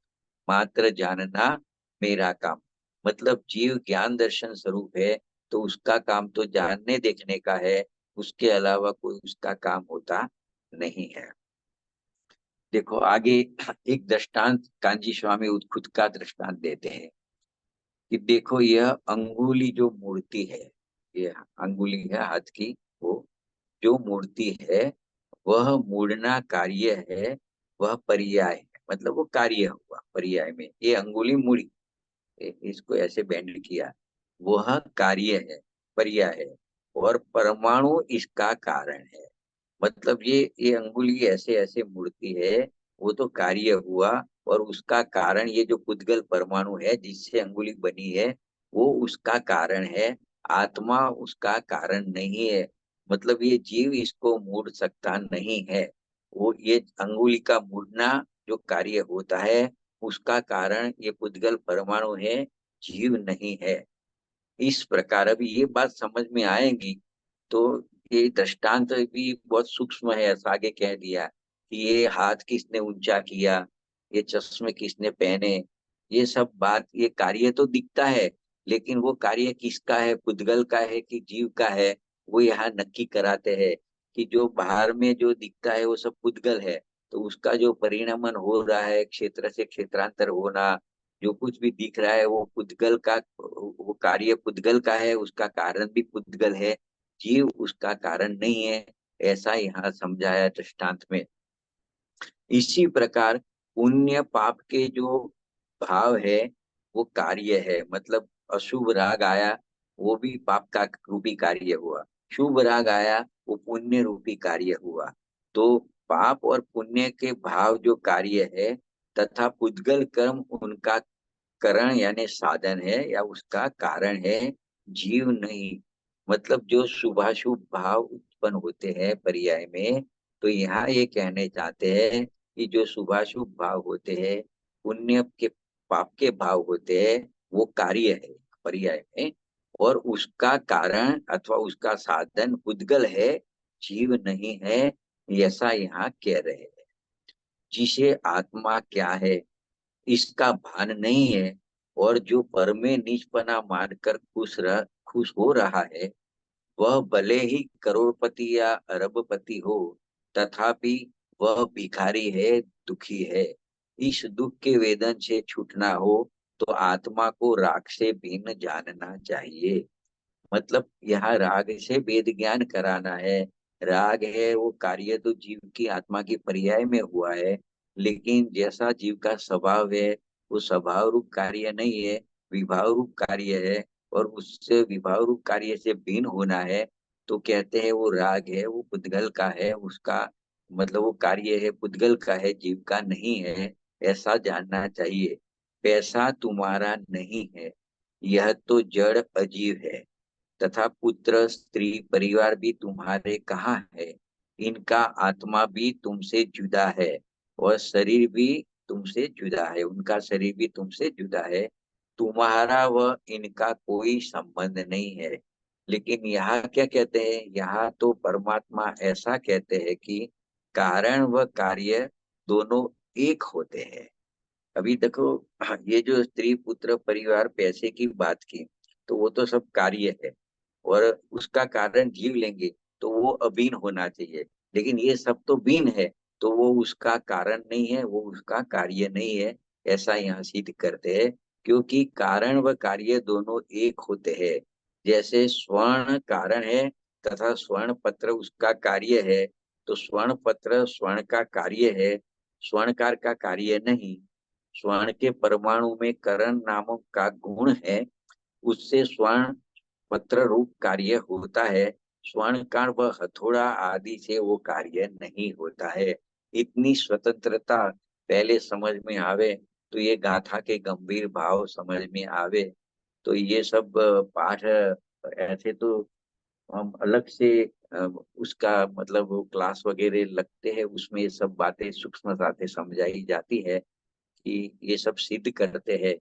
मात्र जानना मेरा काम। मतलब जीव ज्ञान दर्शन स्वरूप है, तो उसका काम तो जानने देखने का है, उसके अलावा कोई उसका काम होता नहीं है। देखो आगे एक दृष्टांत कांजी स्वामी खुद का दृष्टांत देते हैं कि देखो यह अंगुली जो मूर्ति है, ये अंगुली है हाथ की, वो जो मूर्ति है वह मूड़ना कार्य है, वह पर्याय है। मतलब वो कार्य हुआ पर्याय में, ये अंगुली मुड़ी, इसको ऐसे बेंड किया, वह कार्य है, पर्याय है। और परमाणु इसका कारण है। मतलब ये अंगुली ऐसे ऐसे मुड़ती है, वो तो कार्य हुआ। और उसका कारण ये जो पुद्गल परमाणु है जिससे अंगुली बनी है, वो उसका कारण है। आत्मा उसका कारण नहीं है। मतलब ये जीव इसको मूड़ सकता नहीं है। वो ये अंगुली का मुड़ना जो कार्य होता है, उसका कारण ये पुद्गल परमाणु है, जीव नहीं है। इस प्रकार अभी ये बात समझ में आएगी तो ये दृष्टांत भी बहुत सूक्ष्म है। ऐसा आगे कह दिया कि ये हाथ किसने ऊंचा किया, ये चश्मे किसने पहने, ये सब बात, ये कार्य तो दिखता है, लेकिन वो कार्य किसका है, पुद्गल का है कि जीव का है, वो यहाँ नक्की कराते हैं कि जो बाहर में जो दिखता है वो सब पुद्गल है। तो उसका जो परिणमन हो रहा है, क्षेत्र से क्षेत्रांतर होना, जो कुछ भी दिख रहा है वो पुद्गल का, वो कार्य पुद्गल का है, उसका कारण भी पुद्गल है, जीव उसका कारण नहीं है। ऐसा यहाँ समझाया दृष्टांत में। इसी प्रकार पुण्य पाप के जो भाव है वो कार्य है। मतलब अशुभ राग आया, वो भी पाप का रूपी कार्य हुआ। शुभ राग आया, वो पुण्य रूपी कार्य हुआ। तो पाप और पुण्य के भाव जो कार्य है, तथा पुद्गल कर्म उनका करण यानी साधन है या उसका कारण है, जीव नहीं। मतलब जो शुभाशुभ भाव उत्पन्न होते हैं पर्याय में, तो यहाँ ये कहने चाहते हैं कि जो शुभाशुभ भाव होते हैं, पुण्य के पाप के भाव होते हैं, वो कार्य है पर्याय में। और उसका कारण अथवा उसका साधन उद्गल है, जीव नहीं है। ऐसा यहाँ कह रहे हैं। जिसे आत्मा क्या है इसका भान नहीं है, और जो पर में निजपना मानकर खुश हो रहा है, वह भले ही करोड़पति या अरबपति हो, तथापि वह भिखारी है, दुखी है। इस दुख के वेदन से छूटना हो तो आत्मा को राग से भिन्न जानना चाहिए। मतलब यहाँ राग से वेद ज्ञान कराना है। राग है वो कार्य तो जीव की आत्मा की पर्याय में हुआ है, लेकिन जैसा जीव का स्वभाव है वो स्वभाव रूप कार्य नहीं है, विभाव रूप कार्य है। और उससे विभाव रूप कार्य से भिन्न होना है तो कहते हैं वो राग है, वो पुद्गल का है, उसका मतलब वो कार्य है पुद्गल का है, जीव का नहीं है। ऐसा जानना चाहिए। पैसा तुम्हारा नहीं है, यह तो जड़ अजीव है। तथा पुत्र स्त्री परिवार भी तुम्हारे कहाँ है, इनका आत्मा भी तुमसे जुदा है, और शरीर भी तुमसे जुदा है, उनका शरीर भी तुमसे जुदा है। तुम्हारा व इनका कोई संबंध नहीं है। लेकिन यहाँ क्या कहते हैं, यहाँ तो परमात्मा ऐसा कहते हैं कि कारण व कार्य दोनों एक होते हैं। अभी देखो, ये जो स्त्री पुत्र परिवार पैसे की बात की, तो वो तो सब कार्य है, और उसका कारण जीव लेंगे तो वो अभिन्न होना चाहिए। लेकिन ये सब तो भिन्न है, तो वो उसका कारण नहीं है, वो उसका कार्य नहीं है। ऐसा यहाँ सिद्ध करते हैं, क्योंकि कारण व कार्य दोनों एक होते हैं। जैसे स्वर्ण कारण है तथा स्वर्ण पत्र उसका कार्य है, तो स्वर्ण पत्र स्वर्ण का कार्य है, स्वर्णकार का कार्य नहीं। स्वर्ण के परमाणु में करण नामक का गुण है, उससे स्वर्ण पत्र रूप कार्य होता है। स्वर्णकार व हथौड़ा आदि से वो कार्य नहीं होता है। इतनी स्वतंत्रता पहले समझ में आवे तो ये गाथा के गंभीर भाव समझ में आवे। तो ये सब पाठ ऐसे तो हम अलग से उसका मतलब वो क्लास वगैरह लगते हैं, उसमें ये सब बातें सूक्ष्मता से समझाई जाती है कि ये सब सिद्ध करते हैं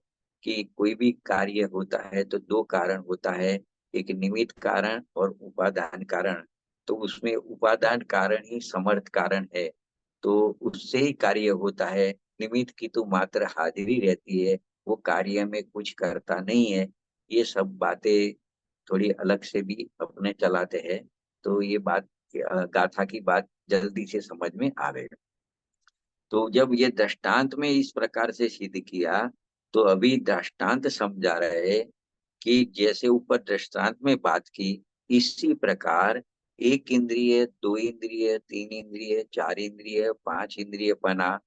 कि कोई भी कार्य होता है तो दो कारण होता है, एक निमित्त कारण और उपादान कारण। तो उसमें उपादान कारण ही समर्थ कारण है, तो उससे ही कार्य होता है। निमित्त की तो मात्र हाजिरी रहती है, वो कार्य में कुछ करता नहीं है। ये सब बातें थोड़ी अलग से भी अपने चलाते हैं, तो ये बात गाथा की बात जल्दी से समझ में आवेगा। तो जब ये दृष्टांत में इस प्रकार से सिद्ध किया, तो अभी दृष्टांत समझा रहे हैं कि जैसे ऊपर दृष्टांत में बात की, इसी प्रकार एक इंद्रिय, दो इंद्रिय, तीन इंद्रिय, चार इंद्रिय, पांच इंद्रिय पना,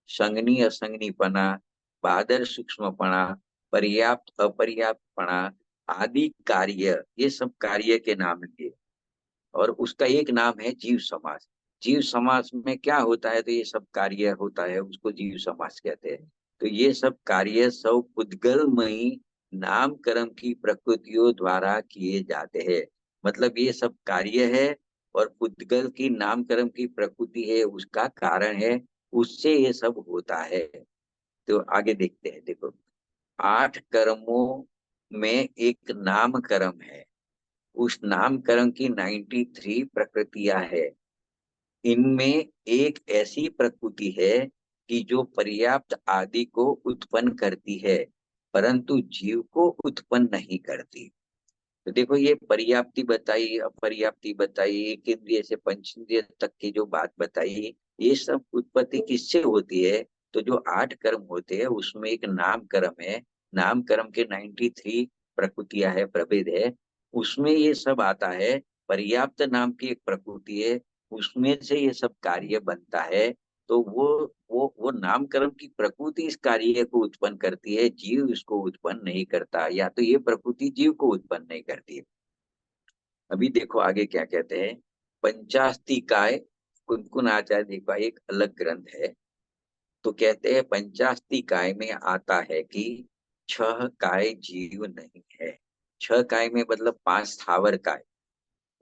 संगनी असंगनी पना, बादर सूक्ष्मपना, पर्याप्त अपर्याप्तपना आदि कार्य, ये सब कार्य के नाम लिए। और उसका एक नाम है जीव समास। जीव समास में क्या होता है, तो ये सब कार्य होता है, उसको जीव समास कहते हैं। तो ये सब कार्य सब पुद्गलमयी नाम कर्म की प्रकृतियों द्वारा किए जाते हैं। मतलब ये सब कार्य है और पुद्गल की नाम कर्म की प्रकृति है, उसका कारण है, उससे ये सब होता है। तो आगे देखते हैं, देखो, आठ कर्मों में एक नाम कर्म है। उस नामकरण की 93 प्रकृतियां है। इनमें एक ऐसी प्रकृति है कि जो पर्याप्त आदि को उत्पन्न करती है, परंतु जीव को उत्पन्न नहीं करती। तो देखो, ये पर्याप्ति बताई, अपर्याप्ति बताई, एक इंद्रिय से पंच इंद्रिय तक की जो बात बताई, ये सब उत्पत्ति किससे होती है। तो जो आठ कर्म होते हैं उसमें एक नाम कर्म है। नाम कर्म के 93 प्रकृतियां है, प्रभेद है, उसमें ये सब आता है। पर्याप्त नाम की एक प्रकृति है, उसमें से ये सब कार्य बनता है। तो वो नामकरण की प्रकृति इस कार्य को उत्पन्न करती है, जीव इसको उत्पन्न नहीं करता, या तो ये प्रकृति जीव को उत्पन्न नहीं करती है। अभी देखो आगे क्या कहते हैं। पंचास्तिकाय, कुनकुन आचार्य का एक अलग ग्रंथ है, तो कहते हैं पंचास्तिकाय में आता है कि छह काय जीव नहीं है। छह काय में मतलब पांच स्थावर काय,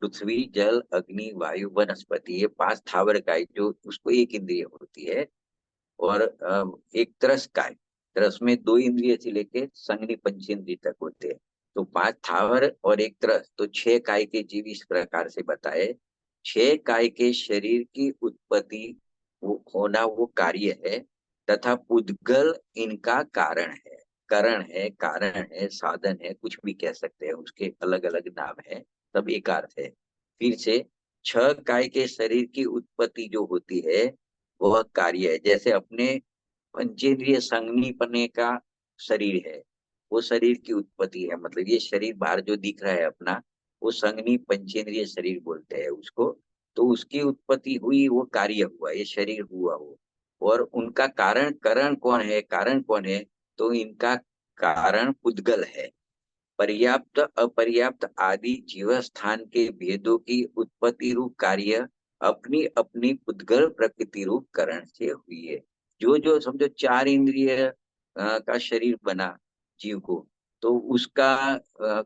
पृथ्वी जल अग्नि वायु वनस्पति, ये पांच स्थावर काय जो उसको एक इंद्रिय होती है। और एक तरस काय, तरस में दो इंद्रिय से लेके संगनी पंचेंद्रिय तक होते हैं। तो पांच थावर और एक तरस, तो छह काय के जीव इस प्रकार से बताए। छह काय के शरीर की उत्पत्ति वो होना वो कार्य है, तथा पुद्गल इनका कारण है। करण है, कारण है, साधन है, कुछ भी कह सकते हैं, उसके अलग अलग नाम है, सब एक अर्थ है। फिर से, छह काय के शरीर की उत्पत्ति जो होती है वह कार्य है। जैसे अपने पंचेंद्रिय संगनीपने का शरीर है, वो शरीर की उत्पत्ति है, मतलब ये शरीर बाहर जो दिख रहा है अपना, वो संगनी पंचेंद्रिय शरीर बोलते हैं उसको। तो उसकी उत्पत्ति हुई, वो कार्य हुआ, ये शरीर हुआ वो। और उनका कारण, करण कौन है, कारण कौन है? तो इनका कारण पुद्गल है। पर्याप्त अपर्याप्त आदि जीव स्थान के भेदों की उत्पत्ति रूप कार्य अपनी अपनी पुद्गल प्रकृति रूप करण से हुई है। जो जो समझो चार इंद्रिय का शरीर बना जीव को, तो उसका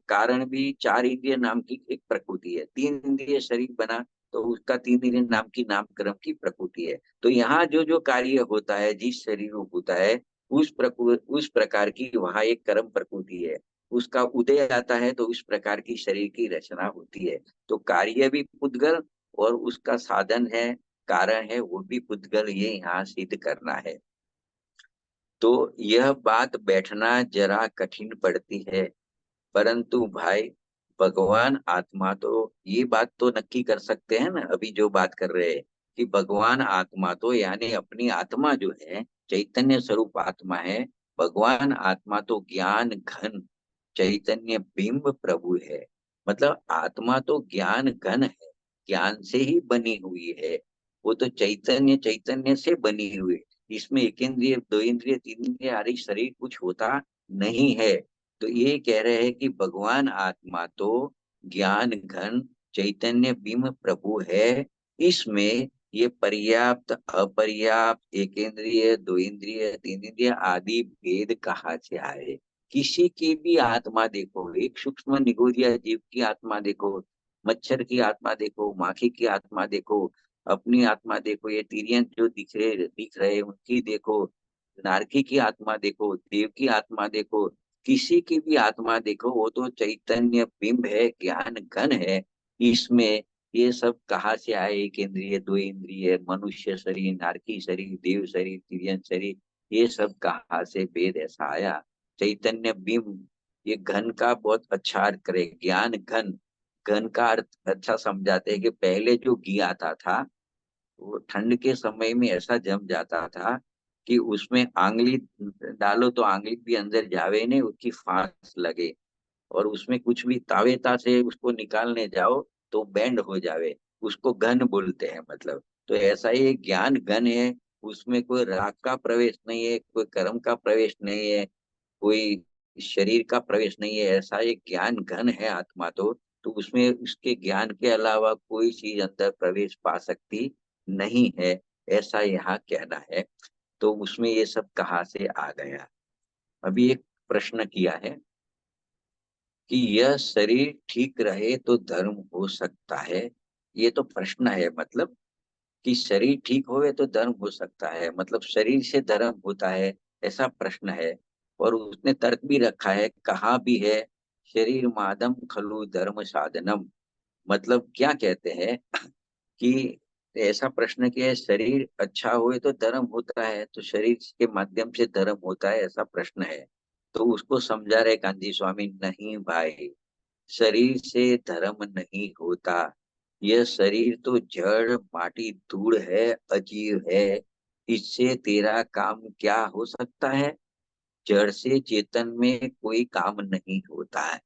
कारण भी चार इंद्रिय नाम की एक प्रकृति है। तीन इंद्रिय शरीर बना, तो उसका तीन इंद्रिय नाम की नामकरण की प्रकृति है। तो यहाँ जो जो कार्य होता है, जिस शरीर रूप होता है, उस प्रकार की वहाँ एक कर्म प्रकृति है। उसका उदय आता है तो उस प्रकार की शरीर की रचना होती है। तो कार्य भी पुद्गल और उसका साधन है, कारण है, वो भी पुद्गल, ये यहाँ सिद्ध करना है। तो यह बात बैठना जरा कठिन पड़ती है, परंतु भाई भगवान आत्मा तो, ये बात तो नक्की कर सकते हैं ना, अभी जो बात कर रहे हैं कि भगवान आत्मा तो यानी अपनी आत्मा जो है, चैतन्य स्वरूप आत्मा है। भगवान आत्मा तो ज्ञान घन चैतन्य बिंब प्रभु है। मतलब आत्मा तो ज्ञान घन है, ज्ञान से ही बनी हुई है। वो तो चैतन्य, चैतन्य से बनी हुई है। इसमें एक इंद्रिय, दो इंद्रिय, तीन इंद्रिय आदि शरीर कुछ होता नहीं है। तो ये कह रहे हैं कि भगवान आत्मा तो ज्ञान घन चैतन्य बिंब प्रभु है। इसमें ये पर्याप्त अपर्याप्त, एक इंद्रिय, दो इंद्रिय, तीन इंद्रिय आदि भेद कहाँ से आए? किसी की भी आत्मा देखो, एक सूक्ष्म निगोरिया जीव की आत्मा देखो, मच्छर की आत्मा देखो, माखी की आत्मा देखो, अपनी आत्मा देखो, ये तिरियन जो दिख रहे उनकी देखो, नारकी की आत्मा देखो, देव की आत्मा देखो, किसी की भी आत्मा देखो, वो तो चैतन्य बिंब है, ज्ञान घन है। इसमें ये सब कहाँ से आए? एक इंद्रिय, दो इंद्रिय, मनुष्य शरीर, नारकी शरीर, देव शरीर, तिर्यन शरीर, ये सब कहाँ से भेद ऐसा आया? चैतन्य बिंब, ये घन का बहुत अच्छा अर्थ करे, ज्ञान घन। घन का अर्थ अच्छा समझाते हैं कि पहले जो घी आता था, वो ठंड के समय में ऐसा जम जाता था कि उसमें आंगली डालो तो आंगली भी अंदर जावे नहीं, उसकी फांस लगे। और उसमें कुछ भी तावेता से उसको निकालने जाओ तो बैंड हो जावे, उसको घन बोलते हैं। मतलब तो ऐसा ही एक ज्ञान घन है, उसमें कोई राग का प्रवेश नहीं है, कोई कर्म का प्रवेश नहीं है, कोई शरीर का प्रवेश नहीं है। ऐसा एक ज्ञान घन है आत्मा तो उसमें उसके ज्ञान के अलावा कोई चीज अंदर प्रवेश पा सकती नहीं है, ऐसा यहाँ कहना है। तो उसमें ये सब कहाँ से आ गया? अभी एक प्रश्न किया है कि यह शरीर ठीक रहे तो धर्म हो सकता है। ये तो प्रश्न है, मतलब कि शरीर ठीक होवे तो धर्म हो सकता है, मतलब शरीर से धर्म होता है, ऐसा प्रश्न है। और उसने तर्क भी रखा है, कहाँ भी है, शरीर मादम खलु धर्म साधनम। मतलब क्या कहते हैं कि ऐसा प्रश्न किया है, शरीर अच्छा हुए तो धर्म होता है, तो शरीर के माध्यम से धर्म होता है, ऐसा प्रश्न है। तो उसको समझा रहे गांधी स्वामी, नहीं भाई, शरीर से धर्म नहीं होता। यह शरीर तो जड़ माटी धूड़ है, अजीव है, इससे तेरा काम क्या हो सकता है? जड़ से चेतन में कोई काम नहीं होता है।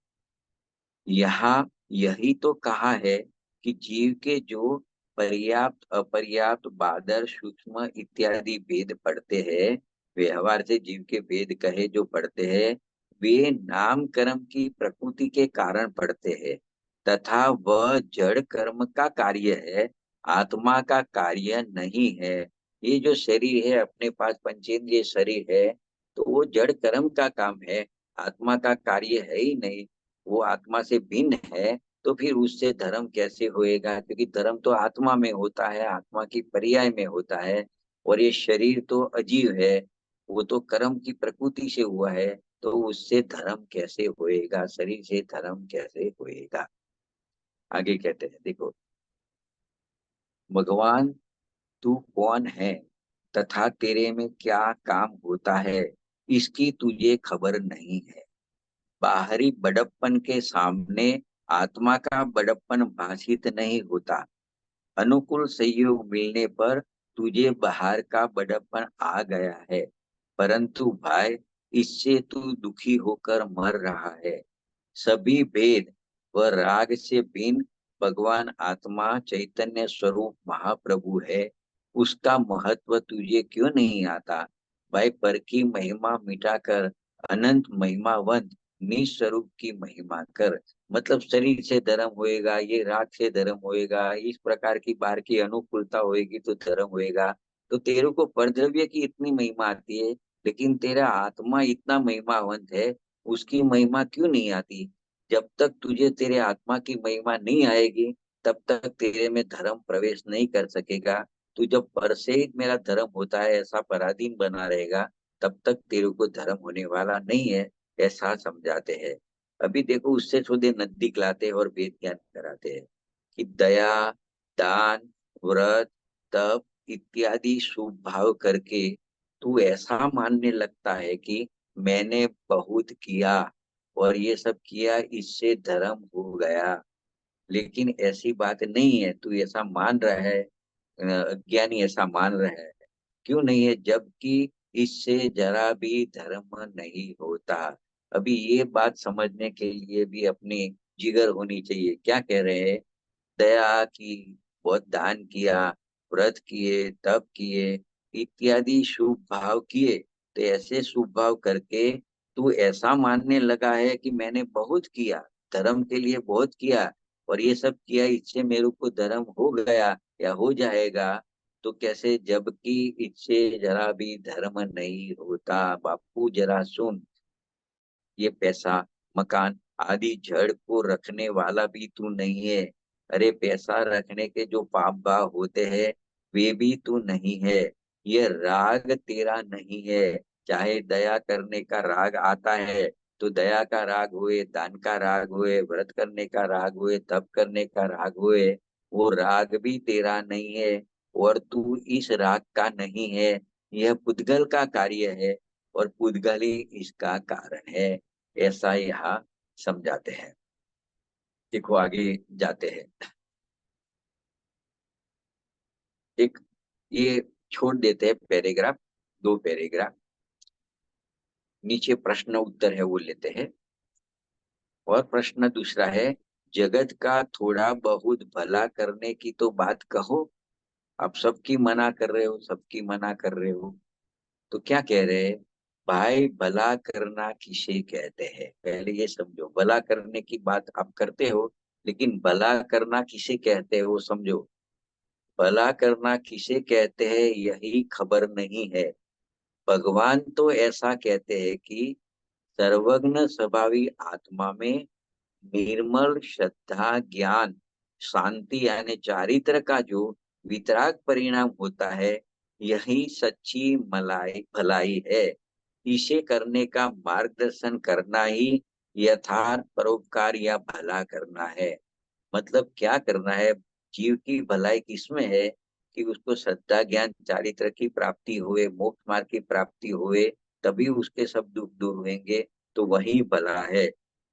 यहाँ यही तो कहा है कि जीव के जो पर्याप्त अपर्याप्त बादर सूक्ष्म इत्यादि भेद पढ़ते हैं, व्यवहार से जीव के भेद कहे जो पढ़ते हैं, वे नाम कर्म की प्रकृति के कारण पढ़ते हैं, तथा वह जड़ कर्म का कार्य है, आत्मा का कार्य नहीं है। ये जो शरीर है अपने पास, पंचेंद्रिय शरीर है, तो वो जड़ कर्म का काम है, आत्मा का कार्य है ही नहीं। वो आत्मा से भिन्न है, तो फिर उससे धर्म कैसे होएगा? क्योंकि धर्म तो आत्मा में होता है, आत्मा की पर्याय में होता है। और ये शरीर तो अजीव है, वो तो कर्म की प्रकृति से हुआ है, तो उससे धर्म कैसे होएगा? शरीर से धर्म कैसे होएगा? आगे कहते हैं, देखो, भगवान तू कौन है तथा तेरे में क्या काम होता है, इसकी तुझे खबर नहीं है। बाहरी बड़प्पन के सामने आत्मा का बड़प्पन भाषित नहीं होता। अनुकूल संयोग मिलने पर तुझे बाहर का बड़प्पन आ गया है, परंतु भाई इससे तू दुखी होकर मर रहा है। सभी भेद व राग से भिन्न भगवान आत्मा चैतन्य स्वरूप महाप्रभु है। उसका महत्व तुझे क्यों नहीं आता? भाई पर की महिमा मिटाकर अनंत महिमावंत निस्वरूप की महिमा कर। मतलब शरीर से धर्म होएगा, ये राग से धर्म होएगा, इस प्रकार की बाहर की अनुकूलता होएगी तो धर्म होएगा। तो तेरे को परद्रव्य की इतनी महिमा आती है, लेकिन तेरा आत्मा इतना महिमावंत है, उसकी महिमा क्यों नहीं आती? जब तक तुझे तेरे आत्मा की महिमा नहीं आएगी, तब तक तेरे में धर्म प्रवेश नहीं कर सकेगा। तू जब पर से ही मेरा धर्म होता है ऐसा पराधीन बना रहेगा, तब तक तेरे को धर्म होने वाला नहीं है, ऐसा समझाते हैं। अभी देखो, उससे सीधे नजदीक लाते हैं और वेद ज्ञान कराते हैं कि दया, दान, व्रत, तप इत्यादि शुभ भाव करके तू ऐसा मानने लगता है कि मैंने बहुत किया और ये सब किया, इससे धर्म हो गया। लेकिन ऐसी बात नहीं है, तू ऐसा मान रहा है, अज्ञानी ऐसा मान रहा है। क्यों नहीं है? जबकि इससे जरा भी धर्म नहीं होता। अभी ये बात समझने के लिए भी अपनी जिगर होनी चाहिए। क्या कह रहे हैं? दया की, बहुत दान किया, व्रत किए, तप किए, इत्यादि शुभ भाव किए। तो ऐसे शुभ भाव करके तू ऐसा मानने लगा है कि मैंने बहुत किया, धर्म के लिए बहुत किया, और ये सब किया, इससे मेरे को धर्म हो गया या हो जाएगा। तो कैसे? जबकि इससे जरा भी धर्म नहीं होता। बापू जरा सुन, ये पैसा, मकान आदि जड़ को रखने वाला भी तू नहीं है। अरे पैसा रखने के जो पाप भाव होते हैं, वे भी तू नहीं है। ये राग तेरा नहीं है। चाहे दया करने का राग आता है, तो दया का राग हुए, दान का राग हुए, व्रत करने का राग हुए, तप करने का राग हुए, वो राग भी तेरा नहीं है और तू इस राग का नहीं है। यह पुद्गल का कार्य है और पुद्गल ही इसका कारण है। ऐसा यहाँ समझाते हैं। देखो आगे जाते हैं। एक ये छोड़ देते हैं पैराग्राफ, दो पैराग्राफ नीचे प्रश्न उत्तर है वो लेते हैं। और प्रश्न दूसरा है, जगत का थोड़ा बहुत भला करने की तो बात कहो। आप सबकी मना कर रहे हो, सबकी मना कर रहे हो, तो क्या कह रहे हैं? भाई भला करना किसे कहते हैं? पहले ये समझो, भला करने की बात आप करते हो, लेकिन भला करना किसे कहते हैं वो समझो। भला करना किसे कहते हैं यही खबर नहीं है। भगवान तो ऐसा कहते हैं कि सर्वज्ञ स्वभावी आत्मा में निर्मल श्रद्धा, ज्ञान, शांति यानी चारित्र का जो वितराग परिणाम होता है, यही सच्ची मलाई भलाई है। इसे करने का मार्गदर्शन करना ही यथार्थ परोपकार या भला करना है। मतलब क्या करना है? जीव की भलाई किसमें है? कि उसको श्रद्धा, ज्ञान, चारित्र की प्राप्ति हुए, मोक्ष मार्ग की प्राप्ति हुए, तभी उसके सब दुख दूर होंगे। तो वही भला है।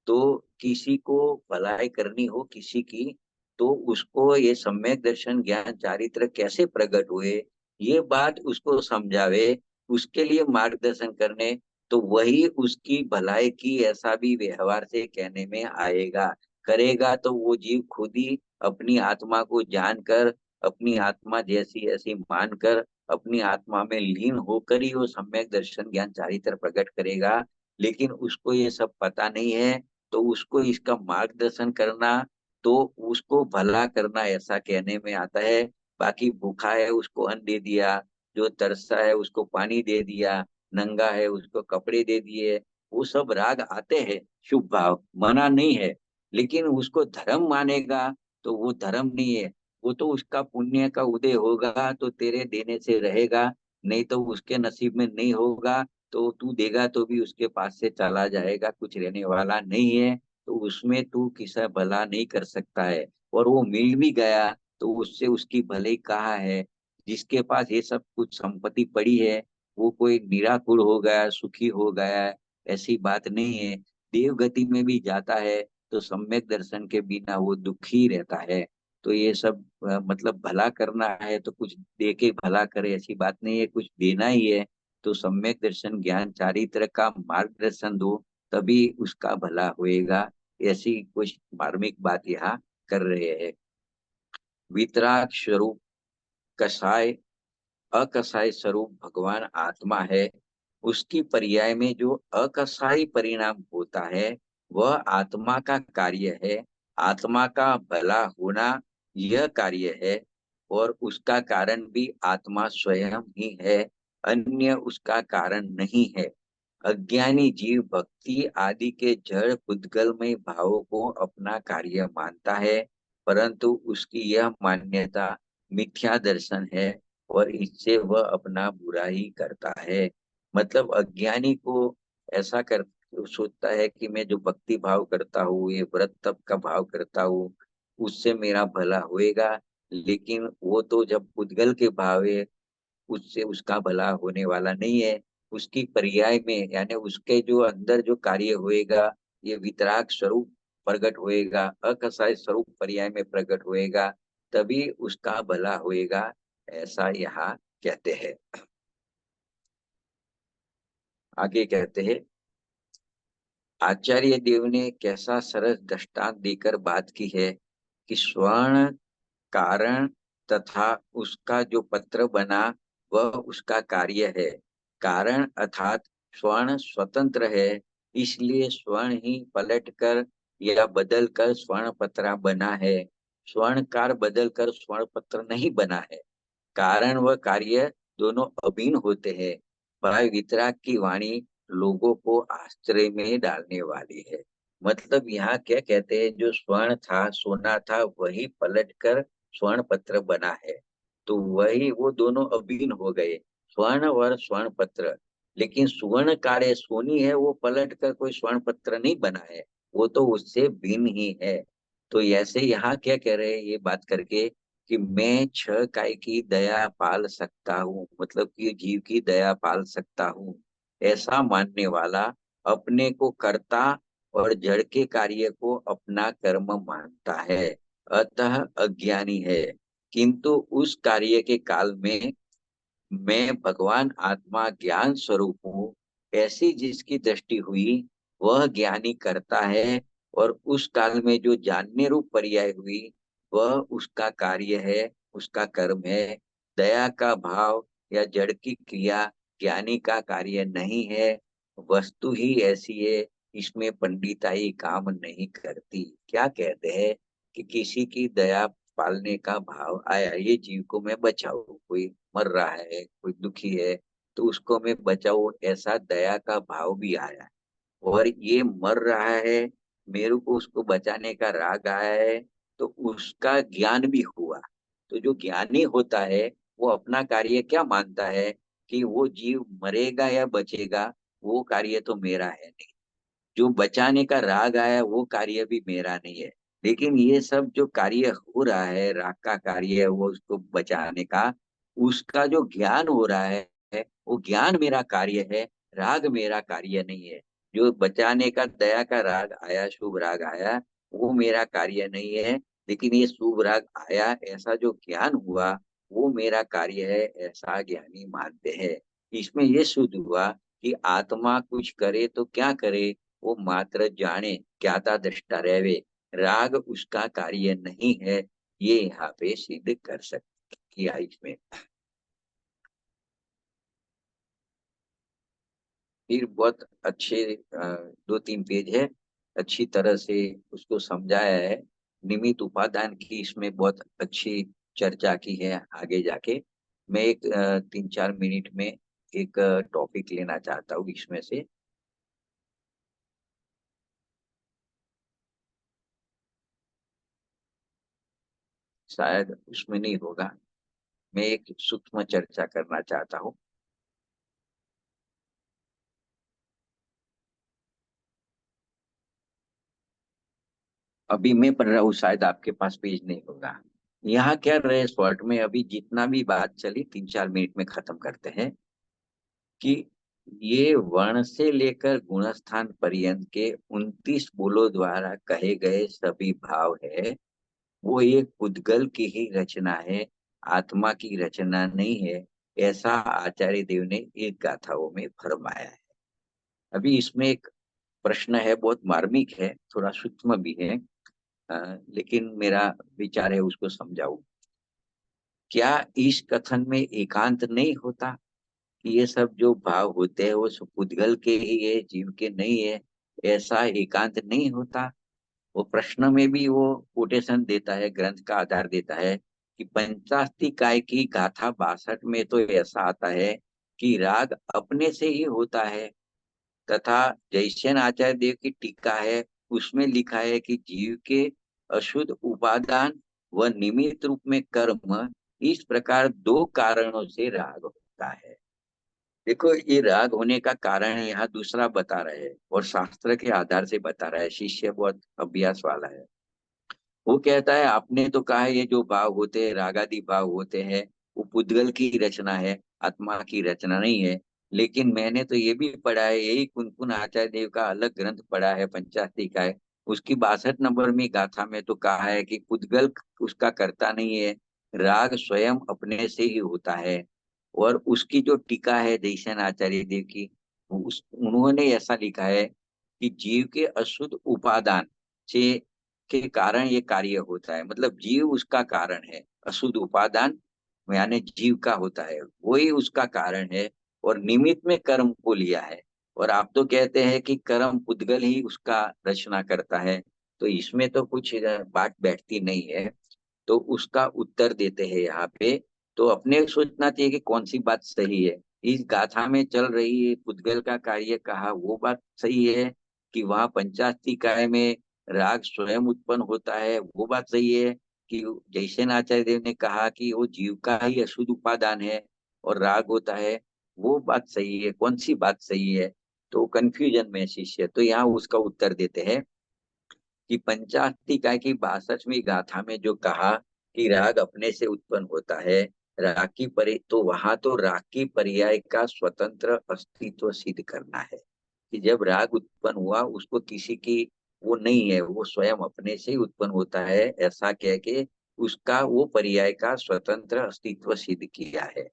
तो किसी को भलाई करनी हो किसी की, तो उसको ये सम्यक दर्शन, ज्ञान, चारित्र कैसे प्रकट हुए, ये बात उसको समझावे, उसके लिए मार्गदर्शन करने, तो वही उसकी भलाई की ऐसा भी व्यवहार से कहने में आएगा। करेगा तो वो जीव खुद ही अपनी आत्मा को जानकर, अपनी आत्मा जैसी ऐसी मानकर, अपनी आत्मा में लीन होकर ही वो सम्यक दर्शन, ज्ञान, चारित्र प्रकट करेगा। लेकिन उसको ये सब पता नहीं है, तो उसको इसका मार्गदर्शन करना, तो उसको भला करना ऐसा कहने में आता है। बाकी भूखा है उसको अन्न दे दिया, जो तरसा है उसको पानी दे दिया, नंगा है उसको कपड़े दे दिए, वो सब राग आते हैं, शुभ भाव मना नहीं है। लेकिन उसको धर्म मानेगा तो वो धर्म नहीं है। वो तो उसका पुण्य का उदय होगा तो तेरे देने से रहेगा, नहीं तो उसके नसीब में नहीं होगा, तो तू देगा तो भी उसके पास से चला जाएगा, कुछ रहने वाला नहीं है। तो उसमें तू किसा भला नहीं कर सकता है। और वो मिल भी गया तो उससे उसकी भलाई कहाँ है? जिसके पास ये सब कुछ संपत्ति पड़ी है, वो कोई निराकुल हो गया, सुखी हो गया, ऐसी बात नहीं है। देव गति में भी जाता है तो सम्यक दर्शन के बिना वो दुखी रहता है। तो ये सब मतलब भला करना है तो कुछ दे के भला करे, ऐसी बात नहीं है, कुछ देना ही है। तो सम्यक दर्शन ज्ञान चारित्र का मार्गदर्शन दो, तभी उसका भला होएगा। ऐसी कुछ मार्मिक बात यहाँ कर रहे हैं। वितराग स्वरूप कसाय, अकसाई स्वरूप भगवान आत्मा है। उसकी पर्याय में जो अकसाई परिणाम होता है वह आत्मा का कार्य है। आत्मा का भला होना यह कार्य है, और उसका कारण भी आत्मा स्वयं ही है, अन्य उसका कारण नहीं है। अज्ञानी जीव भक्ति आदि के जड़ पुद्गलमय भावों को अपना कार्य मानता है, परंतु उसकी यह मान्यता मिथ्या दर्शन है, और इससे वह अपना बुरा ही करता है। मतलब अज्ञानी को ऐसा कर सोचता है कि मैं जो भक्ति भाव करता हूँ, ये व्रत तप का भाव करता हूँ, उससे मेरा भला होएगा। लेकिन वो तो जब पुद्गल के भाव है, उससे उसका भला होने वाला नहीं है। उसकी पर्याय में यानी उसके जो अंदर जो कार्य होएगा, ये वितराग स्वरूप प्रकट होएगा, अकसाय स्वरूप पर्याय में प्रकट होएगा, तभी उसका भला होएगा, ऐसा यहाँ कहते हैं। आगे कहते हैं, आचार्य देव ने कैसा सरस दृष्टांत देकर बात की है कि स्वर्ण कारण तथा उसका जो पत्र बना वह उसका कार्य है। कारण अर्थात स्वर्ण स्वतंत्र है, इसलिए स्वर्ण ही पलटकर या बदलकर स्वर्ण पत्र बना है। स्वर्णकार बदलकर स्वर्ण पत्र नहीं बना है। कारण व कार्य दोनों अभिन्न होते हैं। भाई वितराग की वाणी लोगों को आश्चर्य में डालने वाली है। मतलब यहाँ क्या कहते हैं, जो स्वर्ण था, सोना था, वही पलटकर स्वर्ण पत्र बना है। तो वही वो दोनों अभिन्न हो गए, स्वर्ण और स्वर्ण पत्र। लेकिन सुवर्ण कार्य सोनी है, वो पलट कर कोई स्वर्ण पत्र नहीं बना है, वो तो उससे भिन्न ही है। तो ऐसे यहाँ क्या कह रहे हैं ये बात करके, कि मैं छह काय की दया पाल सकता हूँ, मतलब कि जीव की दया पाल सकता हूँ, ऐसा मानने वाला अपने को कर्ता और जड़ के कार्य को अपना कर्म मानता है, अतः अज्ञानी है। किंतु उस कार्य के काल में मैं भगवान आत्मा ज्ञान स्वरूप हूँ, ऐसी जिसकी दृष्टि हुई वह ज्ञानी करता है, और उस काल में जो जानने रूप पर्याय हुई वह उसका कार्य है, उसका कर्म है। दया का भाव या जड़ की क्रिया ज्ञानी का कार्य नहीं है, वस्तु ही ऐसी है, इसमें पंडिताई काम नहीं करती। क्या कहते हैं कि किसी की दया पालने का भाव आया, ये जीव को मैं बचाऊं, कोई मर रहा है, कोई दुखी है, तो उसको मैं बचाऊं, ऐसा दया का भाव भी आया। और ये मर रहा है, मेरे को उसको बचाने का राग आया है, तो उसका ज्ञान भी हुआ। तो जो ज्ञानी होता है वो अपना कार्य क्या मानता है, कि वो जीव मरेगा या बचेगा, वो कार्य तो मेरा है नहीं। जो बचाने का राग आया वो कार्य भी मेरा नहीं है। लेकिन ये सब जो कार्य हो रहा है, राग का कार्य है वो उसको बचाने का, उसका जो ज्ञान हो रहा है वो ज्ञान मेरा कार्य है, राग मेरा कार्य नहीं है। जो बचाने का दया का राग आया, शुभ राग आया, वो मेरा कार्य नहीं है। लेकिन ये शुभ राग आया, ऐसा जो ज्ञान हुआ, वो मेरा कार्य है, ऐसा ज्ञानी मानते हैं। इसमें ये सिद्ध हुआ कि आत्मा कुछ करे तो क्या करे, वो मात्र जाने, ज्ञाता दृष्टा रहे, राग उसका कार्य नहीं है। ये यहाँ पे सिद्ध कर सकते किया इसमें। फिर बहुत अच्छे 2-3 पेज है, अच्छी तरह से उसको समझाया है। निमित्त उपादान की इसमें बहुत अच्छी चर्चा की है। आगे जाके मैं एक 3-4 मिनट में एक टॉपिक लेना चाहता हूँ इसमें से। शायद उसमें नहीं होगा, मैं एक सूक्ष्म चर्चा करना चाहता हूँ। अभी मैं पढ़ रहा हूँ, शायद आपके पास पेज नहीं होगा। यहाँ क्या रहे, शॉर्ट में अभी जितना भी बात चली 3-4 मिनट में खत्म करते हैं। कि ये वर्ण से लेकर गुणस्थान पर्यंत के 29 बोलों द्वारा कहे गए सभी भाव है, वो एक पुद्गल की ही रचना है, आत्मा की रचना नहीं है। ऐसा आचार्य देव ने एक गाथाओं में फरमाया है। अभी इसमें एक प्रश्न है, बहुत मार्मिक है, थोड़ा सूक्ष्म भी है, लेकिन मेरा विचार है उसको समझाऊं। क्या इस कथन में एकांत नहीं होता कि ये सब जो भाव होते हैं वो सब पुद्गल के ही है, जीव के नहीं है? ऐसा एकांत नहीं होता? वो प्रश्न में भी वो कोटेशन देता है, ग्रंथ का आधार देता है कि पंचास्ति काय की गाथा 62 में तो ऐसा आता है कि राग अपने से ही होता है, तथा जैसेन आचार्य देव की टीका है उसमें लिखा है कि जीव के अशुद्ध उपादान व निमित्त रूप में कर्म, इस प्रकार दो कारणों से राग होता है। देखो, ये राग होने का कारण यहाँ दूसरा बता रहे हैं और शास्त्र के आधार से बता रहा है। शिष्य बहुत अभ्यास वाला है। वो कहता है आपने तो कहा है ये जो भाव होते हैं, रागादि भाव होते हैं, वो पुद्गल की रचना है, आत्मा की रचना नहीं है। लेकिन मैंने तो ये भी पढ़ा है, यही कुनकुन आचार्य देव का अलग ग्रंथ पढ़ा है, पंचाशती का है, उसकी 62 नंबर में गाथा में तो कहा है कि पुद्गल उसका करता नहीं है, राग स्वयं अपने से ही होता है। और उसकी जो टीका है देशन आचार्य देव की, उन्होंने ऐसा लिखा है कि जीव के अशुद्ध उपादान से के कारण ये कार्य होता है, मतलब जीव उसका कारण है, अशुद्ध उपादान यानी जीव का होता है, वही उसका कारण है। और निमित्त में कर्म को लिया है। और आप तो कहते हैं कि कर्म पुद्गल ही उसका रचना करता है, तो इसमें तो कुछ बात बैठती नहीं है। तो उसका उत्तर देते हैं यहाँ पे। तो अपने सोचना चाहिए कि कौन सी बात सही है। इस गाथा में चल रही है पुद्गल का कार्य कहा, वो बात सही है कि वहां पंचाशती काय में राग स्वयं उत्पन्न होता है, वो बात सही है कि जैसे आचार्य देव ने कहा कि वो जीव का ही अशुद्ध उपादान है और राग होता है, वो बात सही है? कौन सी बात सही है? तो कंफ्यूजन में शिष्य तो यहाँ उसका उत्तर देते हैं कि पंचाशती काय की 62वीं गाथा में जो कहा कि राग अपने से उत्पन्न होता है, राग की परि तो वहां तो राग की पर्याय का स्वतंत्र अस्तित्व सिद्ध करना है कि जब राग उत्पन्न हुआ उसको किसी की वो नहीं है, वो स्वयं अपने से ही उत्पन्न होता है, ऐसा कह के उसका वो पर्याय का स्वतंत्र अस्तित्व सिद्ध किया है।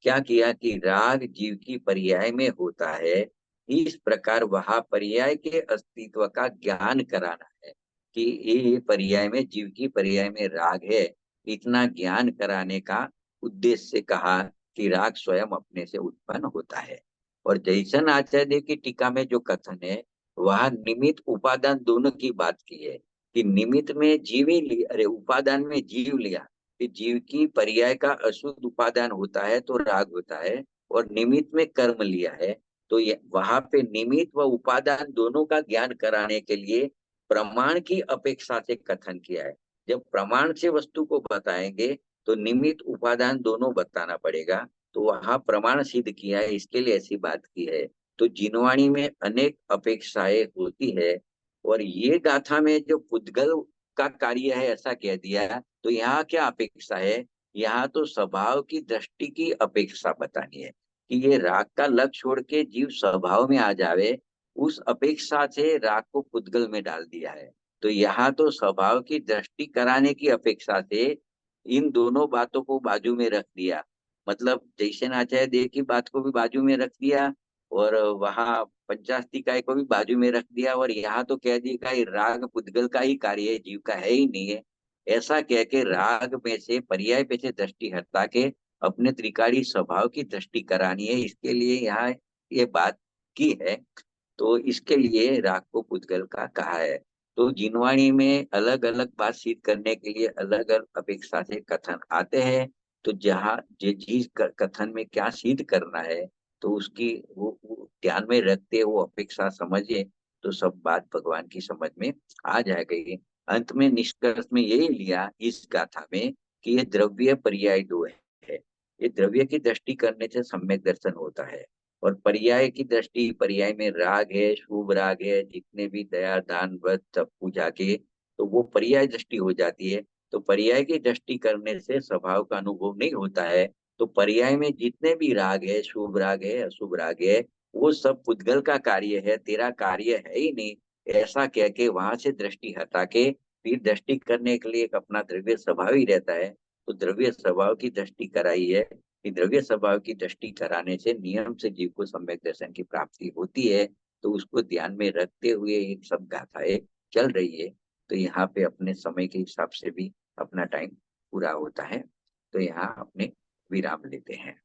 क्या किया कि राग जीव की पर्याय में होता है, इस प्रकार वहां पर्याय के अस्तित्व का ज्ञान कराना है कि ये पर्याय में, जीव की पर्याय में राग है, इतना ज्ञान कराने का उद्देश्य से कहा कि राग स्वयं अपने से उत्पन्न होता है। और जैसन आचार्य देव की टीका में जो कथन है, वह निमित्त उपादान दोनों की बात की है कि निमित्त में जीव ही लिया, अरे उपादान में जीव लिया कि जीव की पर्याय का अशुद्ध उपादान होता है तो राग होता है, और निमित्त में कर्म लिया है। तो ये वहां पे निमित्त व उपादान दोनों का ज्ञान कराने के लिए प्रमाण की अपेक्षा से कथन किया है। जब प्रमाण से वस्तु को बताएंगे तो निमित्त उपादान दोनों बताना पड़ेगा, तो वहां प्रमाण सिद्ध किया है, इसके लिए ऐसी बात की है। तो जिनवाणी में अनेक अपेक्षाएं होती है, और ये गाथा में जो पुद्गल का कार्य है ऐसा कह दिया, तो यहाँ क्या अपेक्षा है? यहाँ तो स्वभाव की दृष्टि की अपेक्षा बतानी है कि ये राग का लक्ष्य छोड़ के जीव स्वभाव में आ जावे, उस अपेक्षा से राग को पुद्गल में डाल दिया है। तो यहाँ तो स्वभाव की दृष्टि कराने की अपेक्षा से इन दोनों बातों को बाजू में रख दिया, मतलब जैसे आचार्य देव की बात को भी बाजू में रख दिया, और वहां पंचाशती काय को भी बाजू में रख दिया, और यहाँ तो कह दिया कि राग पुद्गल का ही कार्य है, जीव का है ही नहीं है। ऐसा कह के राग में से, पर्याय पे से दृष्टि हटा के अपने त्रिकाली स्वभाव की दृष्टि करानी है, इसके लिए यहाँ ये बात की है। तो इसके लिए राग को पुद्गल का कहा है। तो जिनवाणी में अलग अलग बात सिद्ध करने के लिए अलग अलग अपेक्षा से कथन आते हैं। तो जहाँ जिस कथन में क्या सिद्ध करना है, तो उसकी वो ध्यान में रखते हुए वो अपेक्षा समझे, तो सब बात भगवान की समझ में आ जाएगी। अंत में निष्कर्ष में यही लिया इस गाथा में कि ये द्रव्य पर्याय दो है। ये द्रव्य की दृष्टि करने से सम्यक दर्शन होता है, और पर्याय की दृष्टि, पर्याय में राग है, शुभ राग है, जितने भी दया दान व्रत सब पूजा के, तो वो पर्याय दृष्टि हो जाती है। तो पर्याय की दृष्टि करने से स्वभाव का अनुभव नहीं होता है, तो पर्याय में जितने भी राग है, शुभ राग है, अशुभ राग है, वो सब पुद्गल का कार्य है, तेरा कार्य है ही नहीं, ऐसा कह के वहां से दृष्टि हटा के फिर दृष्टि करने के लिए एक अपना द्रव्य स्वभाव ही रहता है। तो द्रव्य स्वभाव की दृष्टि कराई है कि द्रव्य स्वभाव की दृष्टि कराने से नियम से जीव को सम्यक दर्शन की प्राप्ति होती है। तो उसको ध्यान में रखते हुए ये सब गाथाएं चल रही है। तो यहाँ पे अपने समय के हिसाब से भी अपना टाइम पूरा होता है, तो यहाँ अपने विराम लेते हैं।